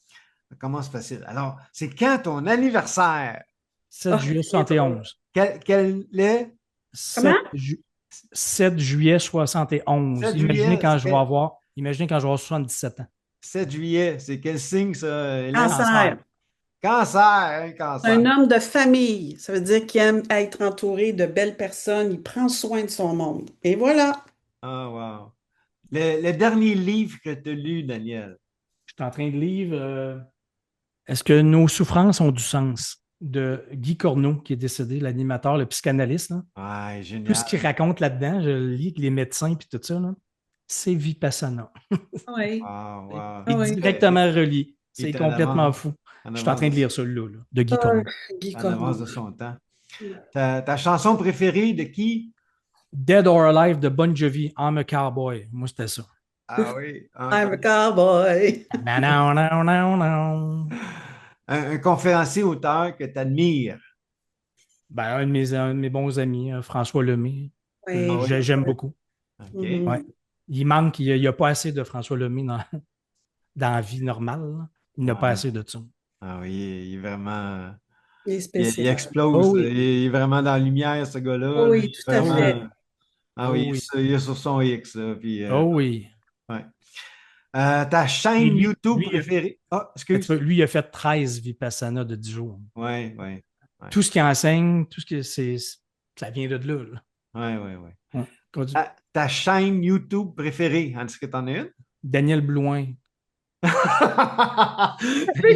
ça commence facile. Alors, c'est quand ton anniversaire? 7 Ah, juillet c'est drôle. 71. Quel est 7, Comment? 7 juillet 71. 7 juillet? Imaginez quand je vais avoir 77 ans. 7 juillet, c'est quel signe ça, Hélène? Cancer. Cancer, hein, cancer. Un homme de famille. Ça veut dire qu'il aime être entouré de belles personnes. Il prend soin de son monde. Et voilà. Ah, wow. Le dernier livre que tu as lu, Daniel. Je suis en train de lire Est-ce que nos souffrances ont du sens? De Guy Corneau, qui est décédé, l'animateur, le psychanalyste. Là. Ouais, Tout ce génial. qu'il raconte là-dedans, je le lis avec les médecins et tout ça, là, c'est Vipassana. Oui. Ah, wow. Ah oui. Directement relié. Il C'est était en complètement avance, fou. en Je suis en train de avance lire ça là, de Guy Ah, Corneau. Guy en avance Corneau. de son temps. Ta chanson préférée de qui? Dead or Alive de Bon Jovi, I'm a Cowboy. Moi, c'était ça. Ah oui, I'm a cowboy. Non, non, non, non, non. un conférencier auteur que tu admires. Ben, un de mes bons amis, François Lemay, Oui. Ah oui? j'aime beaucoup. OK. Mhm. Ouais. Il manque, il n'y a pas assez de François Lemay dans la vie normale. Là. Il n'a pas Ouais. assez de ça. Ah oui, il est vraiment. Il est Il spécial. explose. Oh oui. Il est vraiment dans la lumière, ce gars-là. Oh Là. oui, Il est tout à vraiment. fait. Ah Oh oui, oui. il est sur son X, là, puis, Oh oui. ouais. Ta Lui, chaîne lui, YouTube lui, préférée? Ah, un petit peu, excuse. lui, il a fait 13 Vipassana de 10 jours. Oui, oui, oui. Tout ce qu'il enseigne, tout ce que ça vient de là. Là. Oui, oui, oui. Ouais. Ta chaîne YouTube préférée, est-ce que tu en as une? Daniel Blouin. sais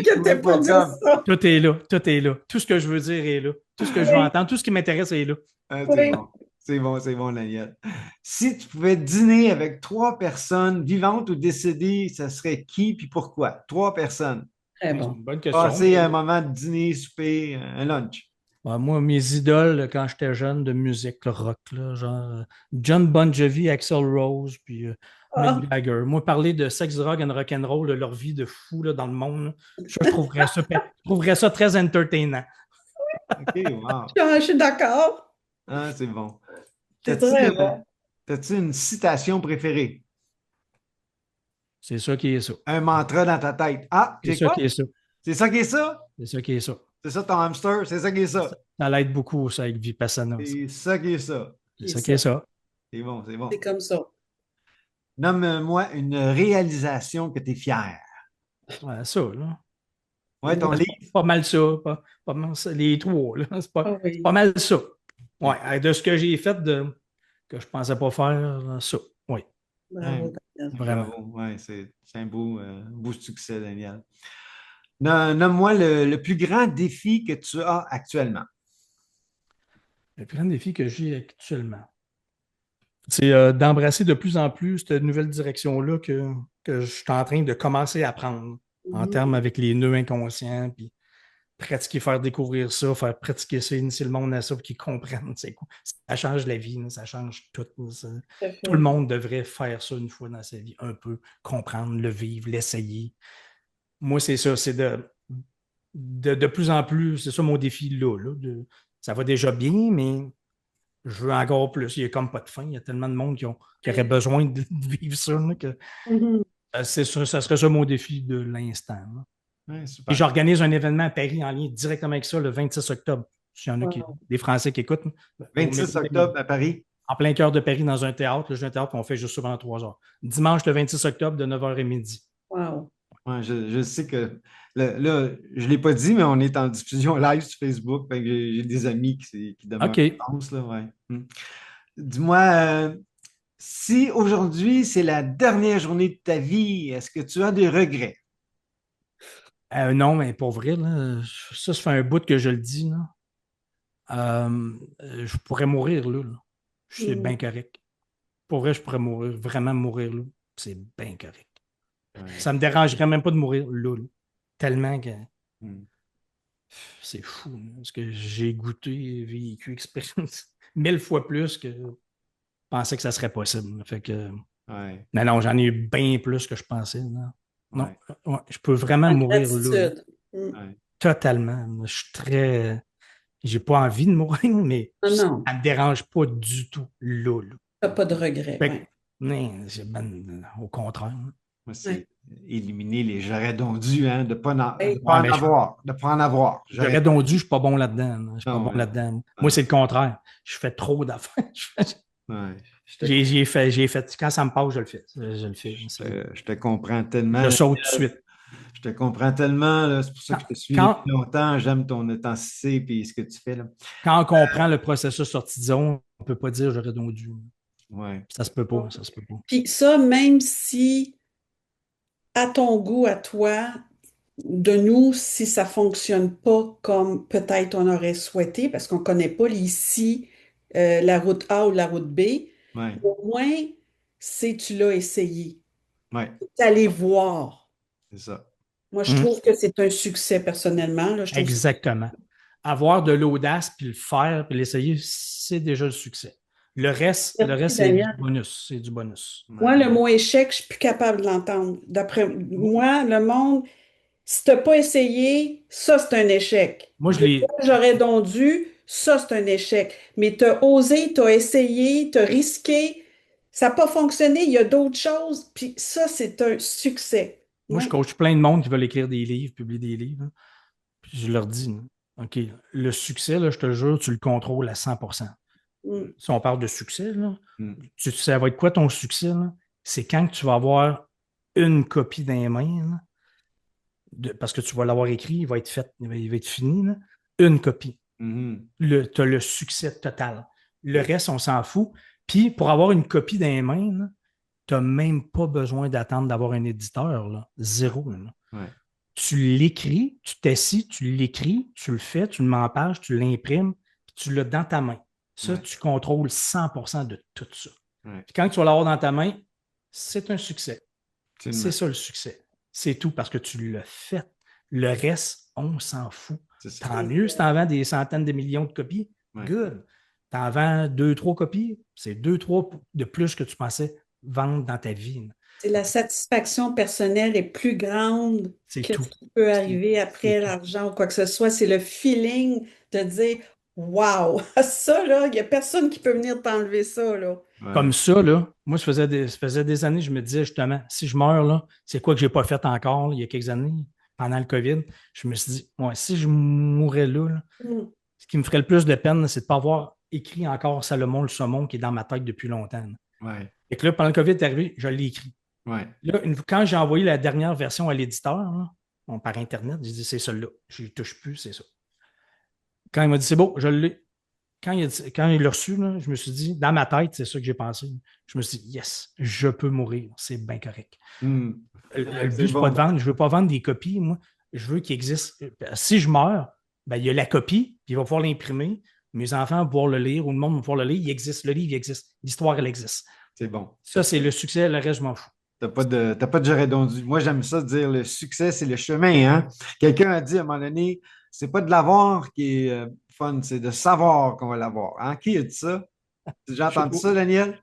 que t'es pas dire YouTube.com. ça. Tout est là. Tout est là. Tout ce que je veux dire est là. Tout ce que je veux Oui, entendre, tout ce qui m'intéresse est là. Ah, c'est oui. bon. C'est bon, Daniel. Si tu pouvais dîner avec trois personnes, vivantes ou décédées, ça serait qui puis pourquoi? Trois personnes. Très C'est bon. une bonne question. Passer un moment de dîner, souper, un lunch. Ouais, moi, mes idoles quand j'étais jeune de musique le rock, là, genre John Bon Jovi, Axl Rose, puis Mick Ah, Jagger. Moi, parler de sex, drug and rock'n'roll, de leur vie de fou là, dans le monde, là, je trouverais ça très entertainant. OK, wow. je suis d'accord. Ah, c'est bon. C'est T'as-tu très bon. t'as-tu une citation préférée? C'est ça qui est ça. Un mantra dans ta tête. Ah, C'est c'est ça quoi? qui est ça. C'est ça qui est ça? C'est ça qui est ça. C'est ça ton hamster? C'est ça qui est ça? Ça l'aide beaucoup, ça, avec Vipassana. Ça. C'est ça qui est ça. C'est Et ça qui est ça, ça. C'est bon, c'est c'est bon. comme ça. Nomme-moi une réalisation que tu es fier. Ouais, ça, là. Ouais, ton C'est livre. pas mal ça. Pas mal ça, les trois, là. Ah C'est pas oui. mal ça. Ouais, de ce que j'ai fait que je pensais pas faire, ça. Oui, Ouais, Bravo, Daniel. vraiment. bravo. Ouais, c'est un beau succès, Daniel. Nomme-moi le plus grand défi que tu as actuellement. Le plus grand défi que j'ai actuellement, c'est d'embrasser de plus en plus cette nouvelle direction-là que je suis en train de commencer à prendre en termes Mhm. avec les nœuds inconscients, puis pratiquer, faire découvrir ça, faire pratiquer ça, initier le monde à ça pour qu'ils comprennent c'est quoi. Ça change la vie, là, ça change tout. Là, Tout à tout le fait. monde devrait faire ça une fois dans sa vie, un peu, comprendre, le vivre, l'essayer. Moi, c'est ça, c'est de plus en plus, c'est ça mon défi là. Ça va déjà bien, mais je veux encore plus. Il n'y a comme pas de fin. Il y a tellement de monde qui aurait besoin de vivre ça là, que Mhm. c'est ça, ça serait ça mon défi de l'instant. Là. Ouais, Et super. j'organise un événement à Paris en lien directement avec ça le 26 octobre. S'il y en a Wow. des Français qui écoutent, au 26 octobre à Paris. en plein cœur de Paris dans un théâtre. Le théâtre qu'on fait juste souvent 3 heures. Dimanche le 26 octobre de 9h à midi. Wow. Ouais, je sais que là, je ne l'ai pas dit, mais on est en diffusion live sur Facebook. Fait que j'ai des amis qui demeurent OK. en France, là, ouais. Dis-moi, si aujourd'hui c'est la dernière journée de ta vie, est-ce que tu as des regrets? Non, mais pour vrai, là, ça fait un bout que je le dis. Là. Je pourrais mourir là. Je suis Mhm. bien correct. Pour vrai, je pourrais mourir, vraiment mourir là. C'est bien correct. Ouais. Ça me dérangerait même pas de mourir là. Tellement que Hmm. c'est fou. Là, parce que j'ai goûté, vécu, expérience 1000 fois plus que je pensais que ça serait possible. Fait que, Ouais, non, j'en ai eu bien plus que je pensais. Là. Non, ouais, ouais, je peux vraiment En mourir là. gratitude. ouais. Totalement. Je suis très. J'ai pas envie de mourir, mais Ah ça non, ne me dérange pas du tout là. t'as pas de regrets. Fait que, Ouais. non, au contraire. Moi, Ouais. c'est éliminer les j'aurais donc dû, hein, de Hey, pas Ouais, en mais avoir, de pas en avoir. j'aurais donc dû, je suis pas bon là-dedans. Là. Je suis pas Non, bon ouais, là-dedans. Moi, ouais, c'est le contraire. Je fais trop d'affaires. ouais. J'ai fait. Quand ça me passe, je le fais. Je le fais. Je te comprends tellement. Je saute tout de suite. Je te comprends tellement, là. C'est pour ça Quand, que je te suis depuis quand, longtemps. J'aime ton intensité et ce que tu fais, là. quand on comprend le processus sortie de zone, on ne peut pas dire j'aurais donc dû. Ouais. Ça se peut pas. Ça se peut pas. puis ça, même si à ton goût, à toi, de nous, si ça fonctionne pas comme peut-être on aurait souhaité, parce qu'on connaît pas ici la route A ou la route B, Ouais. au moins, c'est tu l'as essayé. Ouais. T'es allé voir. C'est ça. Moi, je Hum, trouve que c'est un succès personnellement. Là, je trouve ça. Exactement. Avoir de l'audace, puis le faire, puis l'essayer, c'est déjà le succès. Le reste, le Merci, reste, c'est du Daniel. bonus. C'est du bonus. Ouais. Moi, le mot échec, je suis plus capable de l'entendre. D'après moi, le monde, si tu n'as pas essayé, ça, c'est un échec. Moi, je De l'ai. quoi j'aurais donc dû, ça, c'est un échec. Mais tu as osé, tu as essayé, tu as risqué, ça n'a pas fonctionné, il y a d'autres choses, puis ça, c'est un succès. Moi, je Moi, coach plein de monde qui veulent écrire des livres, publier des livres. Hein. Puis je leur dis, OK, le succès, là, je te jure, tu le contrôles à 100%. Si on parle de succès, là, Mm. ça va être quoi ton succès? Là? C'est quand que tu vas avoir une copie dans les mains, là, parce que tu vas l'avoir écrit, il va être fait, il va être fini, là, une copie. Mhm. Tu as le succès total. Le reste, on s'en fout. Puis, pour avoir une copie dans les mains, tu n'as même pas besoin d'attendre d'avoir un éditeur. Là. Zéro. Là. Ouais. Tu l'écris, tu t'assis, tu l'écris, tu le fais, tu le mets en page, tu l'imprimes, puis tu l'as dans ta main. Ça, Ouais. tu contrôles 100% de tout ça. Ouais. Puis quand tu vas l'avoir dans ta main, c'est un succès. Absolument. C'est ça le succès. C'est tout parce que tu l'as fait. Le reste, on s'en fout. Tant mieux si tu en vends des centaines de millions de copies. Ouais. Good. Tu en vends 2-3 copies. C'est 2-3 de plus que tu pensais vendre dans ta vie. C'est la satisfaction personnelle est plus grande C'est que tout. ce qui peut arriver après l'argent ou quoi que ce soit. C'est le feeling de dire wow, ça là, il n'y a personne qui peut venir t'enlever ça là. Ouais. Comme ça, là, moi, ça faisait des années, je me disais justement, si je meurs, là, c'est quoi que je n'ai pas fait encore, là, il y a quelques années, pendant le COVID. Je me suis dit, ouais, si je mourrais là, ce qui me ferait le plus de peine, c'est de ne pas avoir écrit encore Salomon le saumon qui est dans ma tête depuis longtemps. Ouais. Et que là, pendant le COVID est arrivé, je l'ai écrit. Ouais. Là, quand j'ai envoyé la dernière version à l'éditeur, là, par Internet, j'ai dit, c'est celle-là. Je n'y touche plus, c'est ça. Quand il m'a dit, c'est beau, je l'ai. Quand il l'a reçu, là, je me suis dit, dans ma tête, c'est ça que j'ai pensé. Je me suis dit, yes, je peux mourir, c'est bien correct. Mm. Le but, c'est pas de vendre. Je ne veux pas vendre des copies, moi. Je veux qu'il existe. Si je meurs, ben, il y a la copie, puis il va pouvoir l'imprimer. Mes enfants vont pouvoir le lire, ou le monde va pouvoir le lire. Il existe, le livre il existe. L'histoire, elle existe. C'est bon. Ça, c'est le succès. Le reste, je m'en fous. T'as pas de j'aurais donc dû. Moi, j'aime ça dire le succès, c'est le chemin. Hein? Quelqu'un a dit à un moment donné, c'est pas de l'avoir qui est fun, c'est de savoir qu'on va l'avoir. Hein? Qui a dit ça? Tu as déjà entendu ça, Daniel?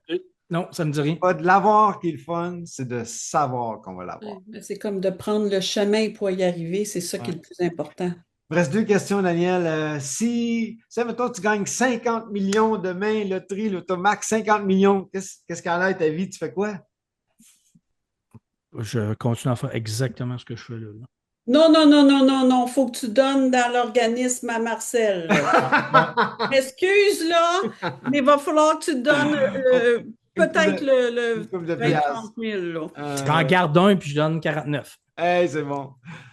Non, ça me dit rien. Pas de l'avoir qui est le fun, c'est de savoir qu'on va l'avoir. C'est comme de prendre le chemin pour y arriver, c'est ça qui est le plus important. Il me reste deux questions, Daniel. Si, mettons, tu gagnes 50 millions demain, loterie, l'automax, 50 millions, qu'est-ce qu'en a ta vie? Tu fais quoi? Je continue à faire exactement ce que je fais là. Non, non, non, non, non, non, faut que tu donnes dans l'organisme à Marcel. Excuse, là, mais il va falloir que tu donnes peut-être le 20-30 000. Là. J'en garde un puis je donne 49. Hey, c'est bon.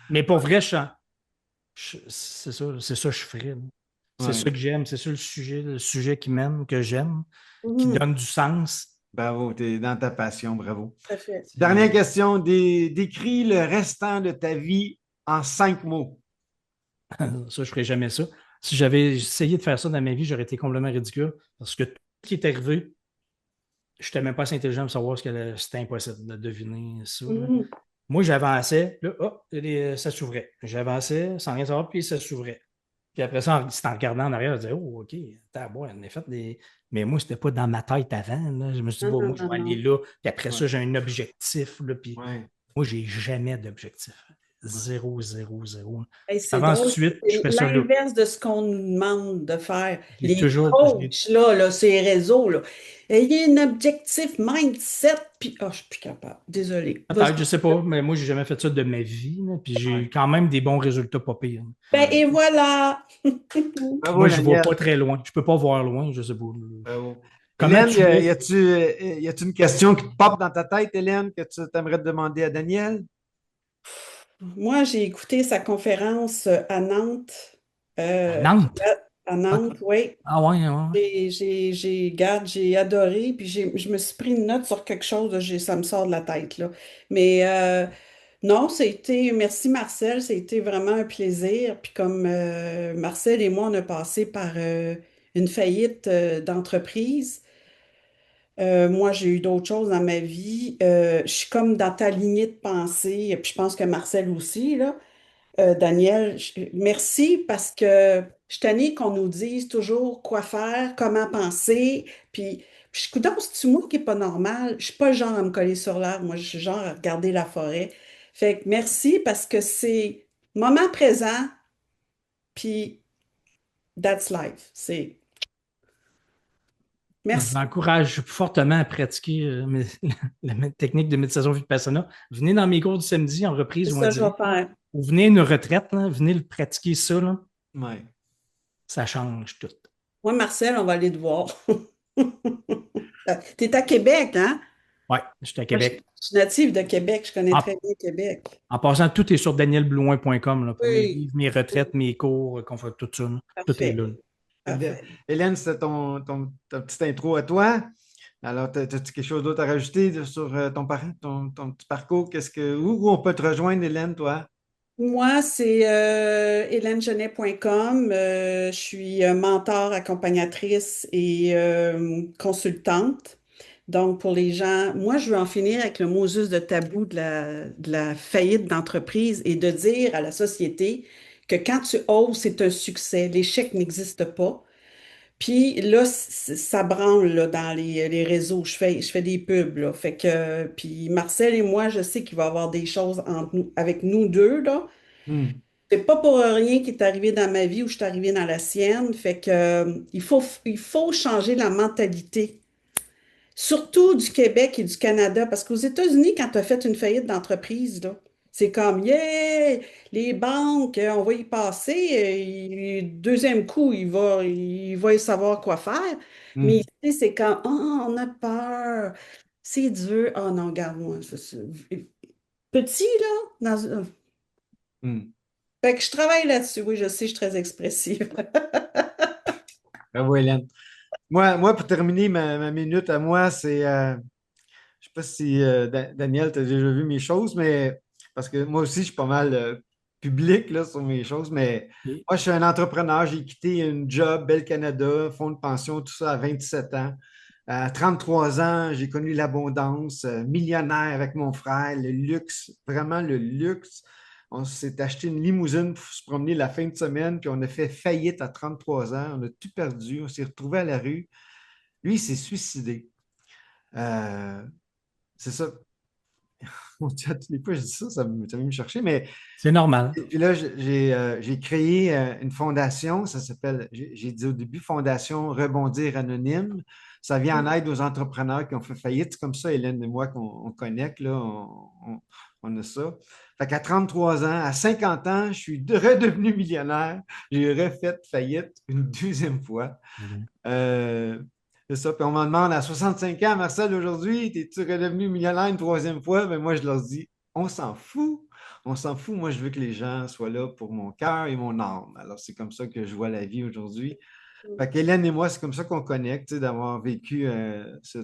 Mais pour vrai, c'est ça que je ferais. C'est ça que j'aime, c'est ça le sujet qui m'aime, que j'aime, qui donne du sens. Bravo, tu es dans ta passion, bravo. Parfait. Dernière question, décris le restant de ta vie en 5 mots. Ça, je ne ferais jamais ça. Si j'avais essayé de faire ça dans ma vie, j'aurais été complètement ridicule parce que tout ce qui est arrivé, je n'étais même pas assez intelligent pour savoir c'était impossible de deviner ça. Moi, j'avançais, là, ça s'ouvrait. J'avançais sans rien savoir, puis ça s'ouvrait. Puis après ça, c'est en regardant en arrière, je disais, oh, OK, bon, on a fait des. Mais moi, c'était pas dans ma tête avant. Là. Je me suis dit, bon, moi, je vais aller là. Puis après ça, j'ai un objectif. Là, puis moi, j'ai jamais d'objectif. 0, 0, 0. C'est ensuite, je fais ça là. L'inverse de ce qu'on nous demande de faire. Les coachs, là, ces réseaux, là. Ayez un objectif mindset, puis je suis plus capable. Désolé. Peut-être, je sais pas, mais moi, j'ai jamais fait ça de ma vie. Là, puis j'ai eu quand même des bons résultats pas pires. Ben, et voilà! Moi, je ne vois pas très loin. Je peux pas voir loin, je sais pas. Bravo. Hélène, y a-tu une question qui te pop dans ta tête, Hélène, que tu aimerais te demander à Daniel? Moi, j'ai écouté sa conférence à Nantes. À Nantes? À Nantes, oui. Ah ouais. J'ai adoré, puis je me suis pris une note sur quelque chose, ça me sort de la tête, là. Mais non, merci Marcel, c'était vraiment un plaisir. Puis comme Marcel et moi, on a passé par une faillite d'entreprise. Moi, j'ai eu d'autres choses dans ma vie. Je suis comme dans ta lignée de pensée, et puis je pense que Marcel aussi, là. Daniel, merci parce que je suis tannée qu'on nous dise toujours quoi faire, comment penser. Puis je suis coudonc, c'est moi qui n'est pas normal. Je suis pas le genre à me coller sur l'arbre. Moi, je suis le genre à regarder la forêt. Fait que merci parce que c'est moment présent, puis that's life. Je Merci. vous encourage fortement à pratiquer la technique de méditation Vipassana. Venez dans mes cours du samedi en reprise C'est ou en ça que je vais direct. faire. Ou venez à une retraite, là, venez le pratiquer ça. Là. Ouais. Ça change tout. Moi, Marcel, on va aller te voir. T'es à Québec, hein? Oui, je suis à Moi, Québec. je suis native de Québec, je connais En, très bien Québec. en passant, tout est sur danielblouin.com là, pour mes Oui, livres, mes retraites, mes cours, qu'on fait tout ça, là. Tout est parfait, là. parfait. Hélène, c'était ta petite intro à toi. Alors, as-tu quelque chose d'autre à rajouter sur ton petit parcours? Où on peut te rejoindre, Hélène, toi? Moi, c'est hélènegenet.com. Je suis mentor, accompagnatrice et consultante. Donc, pour les gens, moi, je veux en finir avec le mot juste de tabou de la faillite d'entreprise et de dire à la société que quand tu oses, c'est un succès. L'échec n'existe pas. Puis là, ça branle là, dans les réseaux. Je fais des pubs. Là. Fait que, puis Marcel et moi, je sais qu'il va y avoir des choses avec nous deux, là. Hmm, C'est pas pour rien qu'il est arrivé dans ma vie ou je suis arrivée dans la sienne. Fait que, il faut changer la mentalité, surtout du Québec et du Canada, parce qu'aux États-Unis, quand tu as fait une faillite d'entreprise, là, c'est comme, yeah, les banques, on va y passer. Deuxième coup, il va y savoir quoi faire. Mais hmm, ici, c'est comme, oh, on a peur. C'est dur. Oh non, regarde-moi. Petit, là, hmm. fait que je travaille là-dessus. Oui, je sais, je suis très expressive. Bravo, Hélène. Moi, pour terminer ma minute à moi, je sais pas si Daniel, tu as déjà vu mes choses, mais parce que moi aussi, je suis pas mal public là, sur mes choses, mais Et moi, je suis un entrepreneur. J'ai quitté une job, Belle Canada, fonds de pension, tout ça à 27 ans. À 33 ans, j'ai connu l'abondance, millionnaire avec mon frère, le luxe, vraiment le luxe. On s'est acheté une limousine pour se promener la fin de semaine, puis on a fait faillite à 33 ans. On a tout perdu. On s'est retrouvé à la rue. Lui, il s'est suicidé. Euh, c'est ça. Mon Dieu, à tous les fois, je dis ça, ça vient me chercher. Mais c'est normal. et puis là, j'ai créé une fondation, ça s'appelle, j'ai dit au début, Fondation Rebondir Anonyme. Ça vient en aide aux entrepreneurs qui ont fait faillite. C'est comme ça, Hélène et moi, qu'on connecte, là, on a ça. Fait qu'à 33 ans, à 50 ans, je suis redevenu millionnaire. J'ai refait faillite une deuxième fois. Mhm. Euh, c'est ça. Puis on me demande à 65 ans, Marcel, aujourd'hui, es-tu redevenu millionnaire une troisième fois? Ben moi, je leur dis, on s'en fout. On s'en fout. Moi, je veux que les gens soient là pour mon cœur et mon âme. Alors, c'est comme ça que je vois la vie aujourd'hui. Fait qu'Hélène et moi, c'est comme ça qu'on connecte, tu sais, d'avoir vécu ce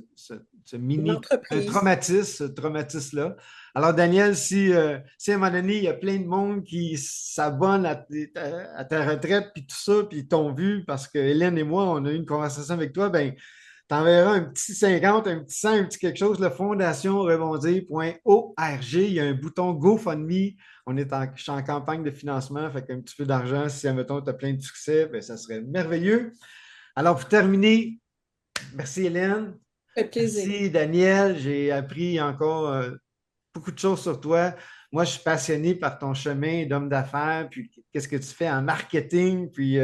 Une mini, un entreprise. traumatisme, ce traumatisme-là. Alors, Daniel, si à un moment donné, il y a plein de monde qui s'abonne à ta retraite, puis tout ça, puis ils t'ont vu parce que Hélène et moi, on a eu une conversation avec toi, ben, t'enverras un petit 50, un petit 100, un petit quelque chose, le fondationrebondir.org. Il y a un bouton GoFundMe. Je suis en campagne de financement, fait qu'un petit peu d'argent, si, admettons, tu as plein de succès, ben, ça serait merveilleux. Alors, pour terminer, merci Hélène, Ça fait plaisir. merci Daniel. J'ai appris encore beaucoup de choses sur toi. Moi, je suis passionné par ton chemin d'homme d'affaires, puis qu'est-ce que tu fais en marketing, puis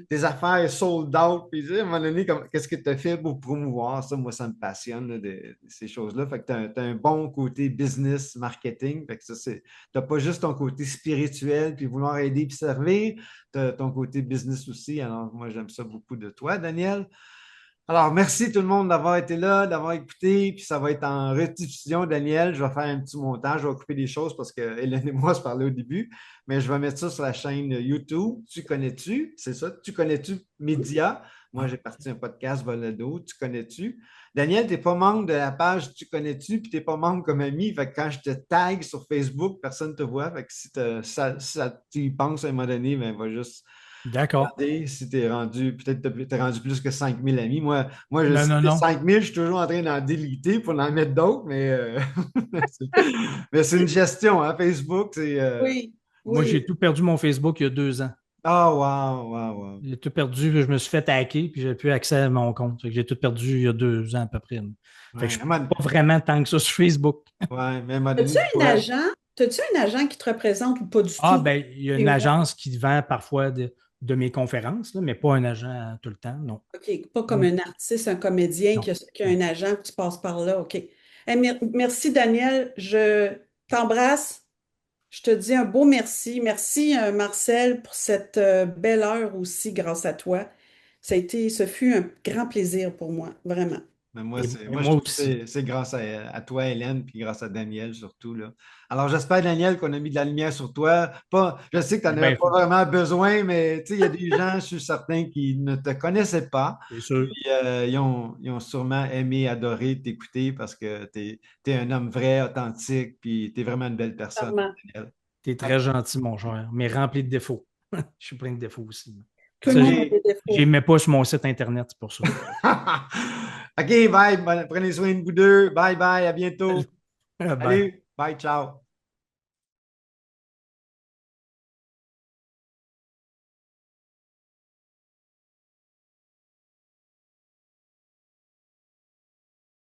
tes affaires sold out, puis à un moment donné, qu'est-ce que tu as fait pour promouvoir ça? Moi, ça me passionne là, ces choses-là. Fait que tu as un bon côté business marketing. Fait que ça, tu n'as pas juste ton côté spirituel, puis vouloir aider puis servir, tu as ton côté business aussi. Alors, moi, j'aime ça beaucoup de toi, Daniel. Alors, merci tout le monde d'avoir été là, d'avoir écouté. Puis ça va être en rediffusion, Daniel. Je vais faire un petit montage, je vais couper des choses parce que Hélène et moi se parlaient au début. Mais je vais mettre ça sur la chaîne YouTube. Tu connais-tu? C'est ça. Tu connais-tu Média? Moi, Ouais. j'ai parti un podcast Volado. Tu connais-tu? Daniel, tu n'es pas membre de la page Tu connais-tu? Puis tu n'es pas membre comme ami. Fait que quand je te tag sur Facebook, personne ne te voit. Fait que si tu y penses à un moment donné, ben, va juste D'accord. regardez si tu es rendu, peut-être que tu es rendu plus que 5000 amis. Moi, je Non, sais non, que non. 5000, je suis toujours en train d'en déliter pour en mettre d'autres, mais, c'est mais c'est une gestion, hein, Facebook. Oui, Moi, j'ai oui. tout perdu mon Facebook il y a 2 ans. Ah, wow, wow, wow. J'ai tout perdu, je me suis fait hacker, puis j'ai plus accès à mon compte. Fait que j'ai tout perdu il y a 2 ans à peu près. Fait que Ouais, je ne suis pas vraiment tant que ça sur Facebook. ouais, mais à un moment As-tu donné, tu un pourrais. agent? As-tu un agent qui te représente ou pas du Ah, tout? ben, il y a T'es une ouvert. agence qui vend parfois de mes conférences, là, mais pas un agent tout le temps, non. OK, pas comme Mm. un artiste, un comédien Non, qui a non. un agent, que tu passes par là. OK. Merci, Daniel. Je t'embrasse. Je te dis un beau merci. Merci, Marcel, pour cette belle heure aussi, grâce à toi. ce fut un grand plaisir pour moi, vraiment. Mais Et, et moi, je moi trouve que aussi. c'est grâce à toi, Hélène, puis grâce à Daniel surtout, là. Alors, j'espère, Daniel, qu'on a mis de la lumière sur toi. Pas, je sais que tu Eh n'en avais bien, pas vraiment besoin, mais tu sais, il y a des gens, je suis certain, qui ne te connaissaient pas. c'est sûr. Ils ont sûrement aimé, adoré t'écouter parce que tu es, un homme vrai, authentique, puis tu es vraiment une belle personne, Clairement. Daniel. Tu es très gentil, mon cher, mais rempli de défauts. Je suis plein de défauts aussi. Tout le Ça, monde a OK. des je ne défauts. mets pas sur mon site Internet, c'est pour ça. OK, bye. Prenez soin de vous deux. Bye bye. À bientôt. Bye. Salut. Bye. Ciao.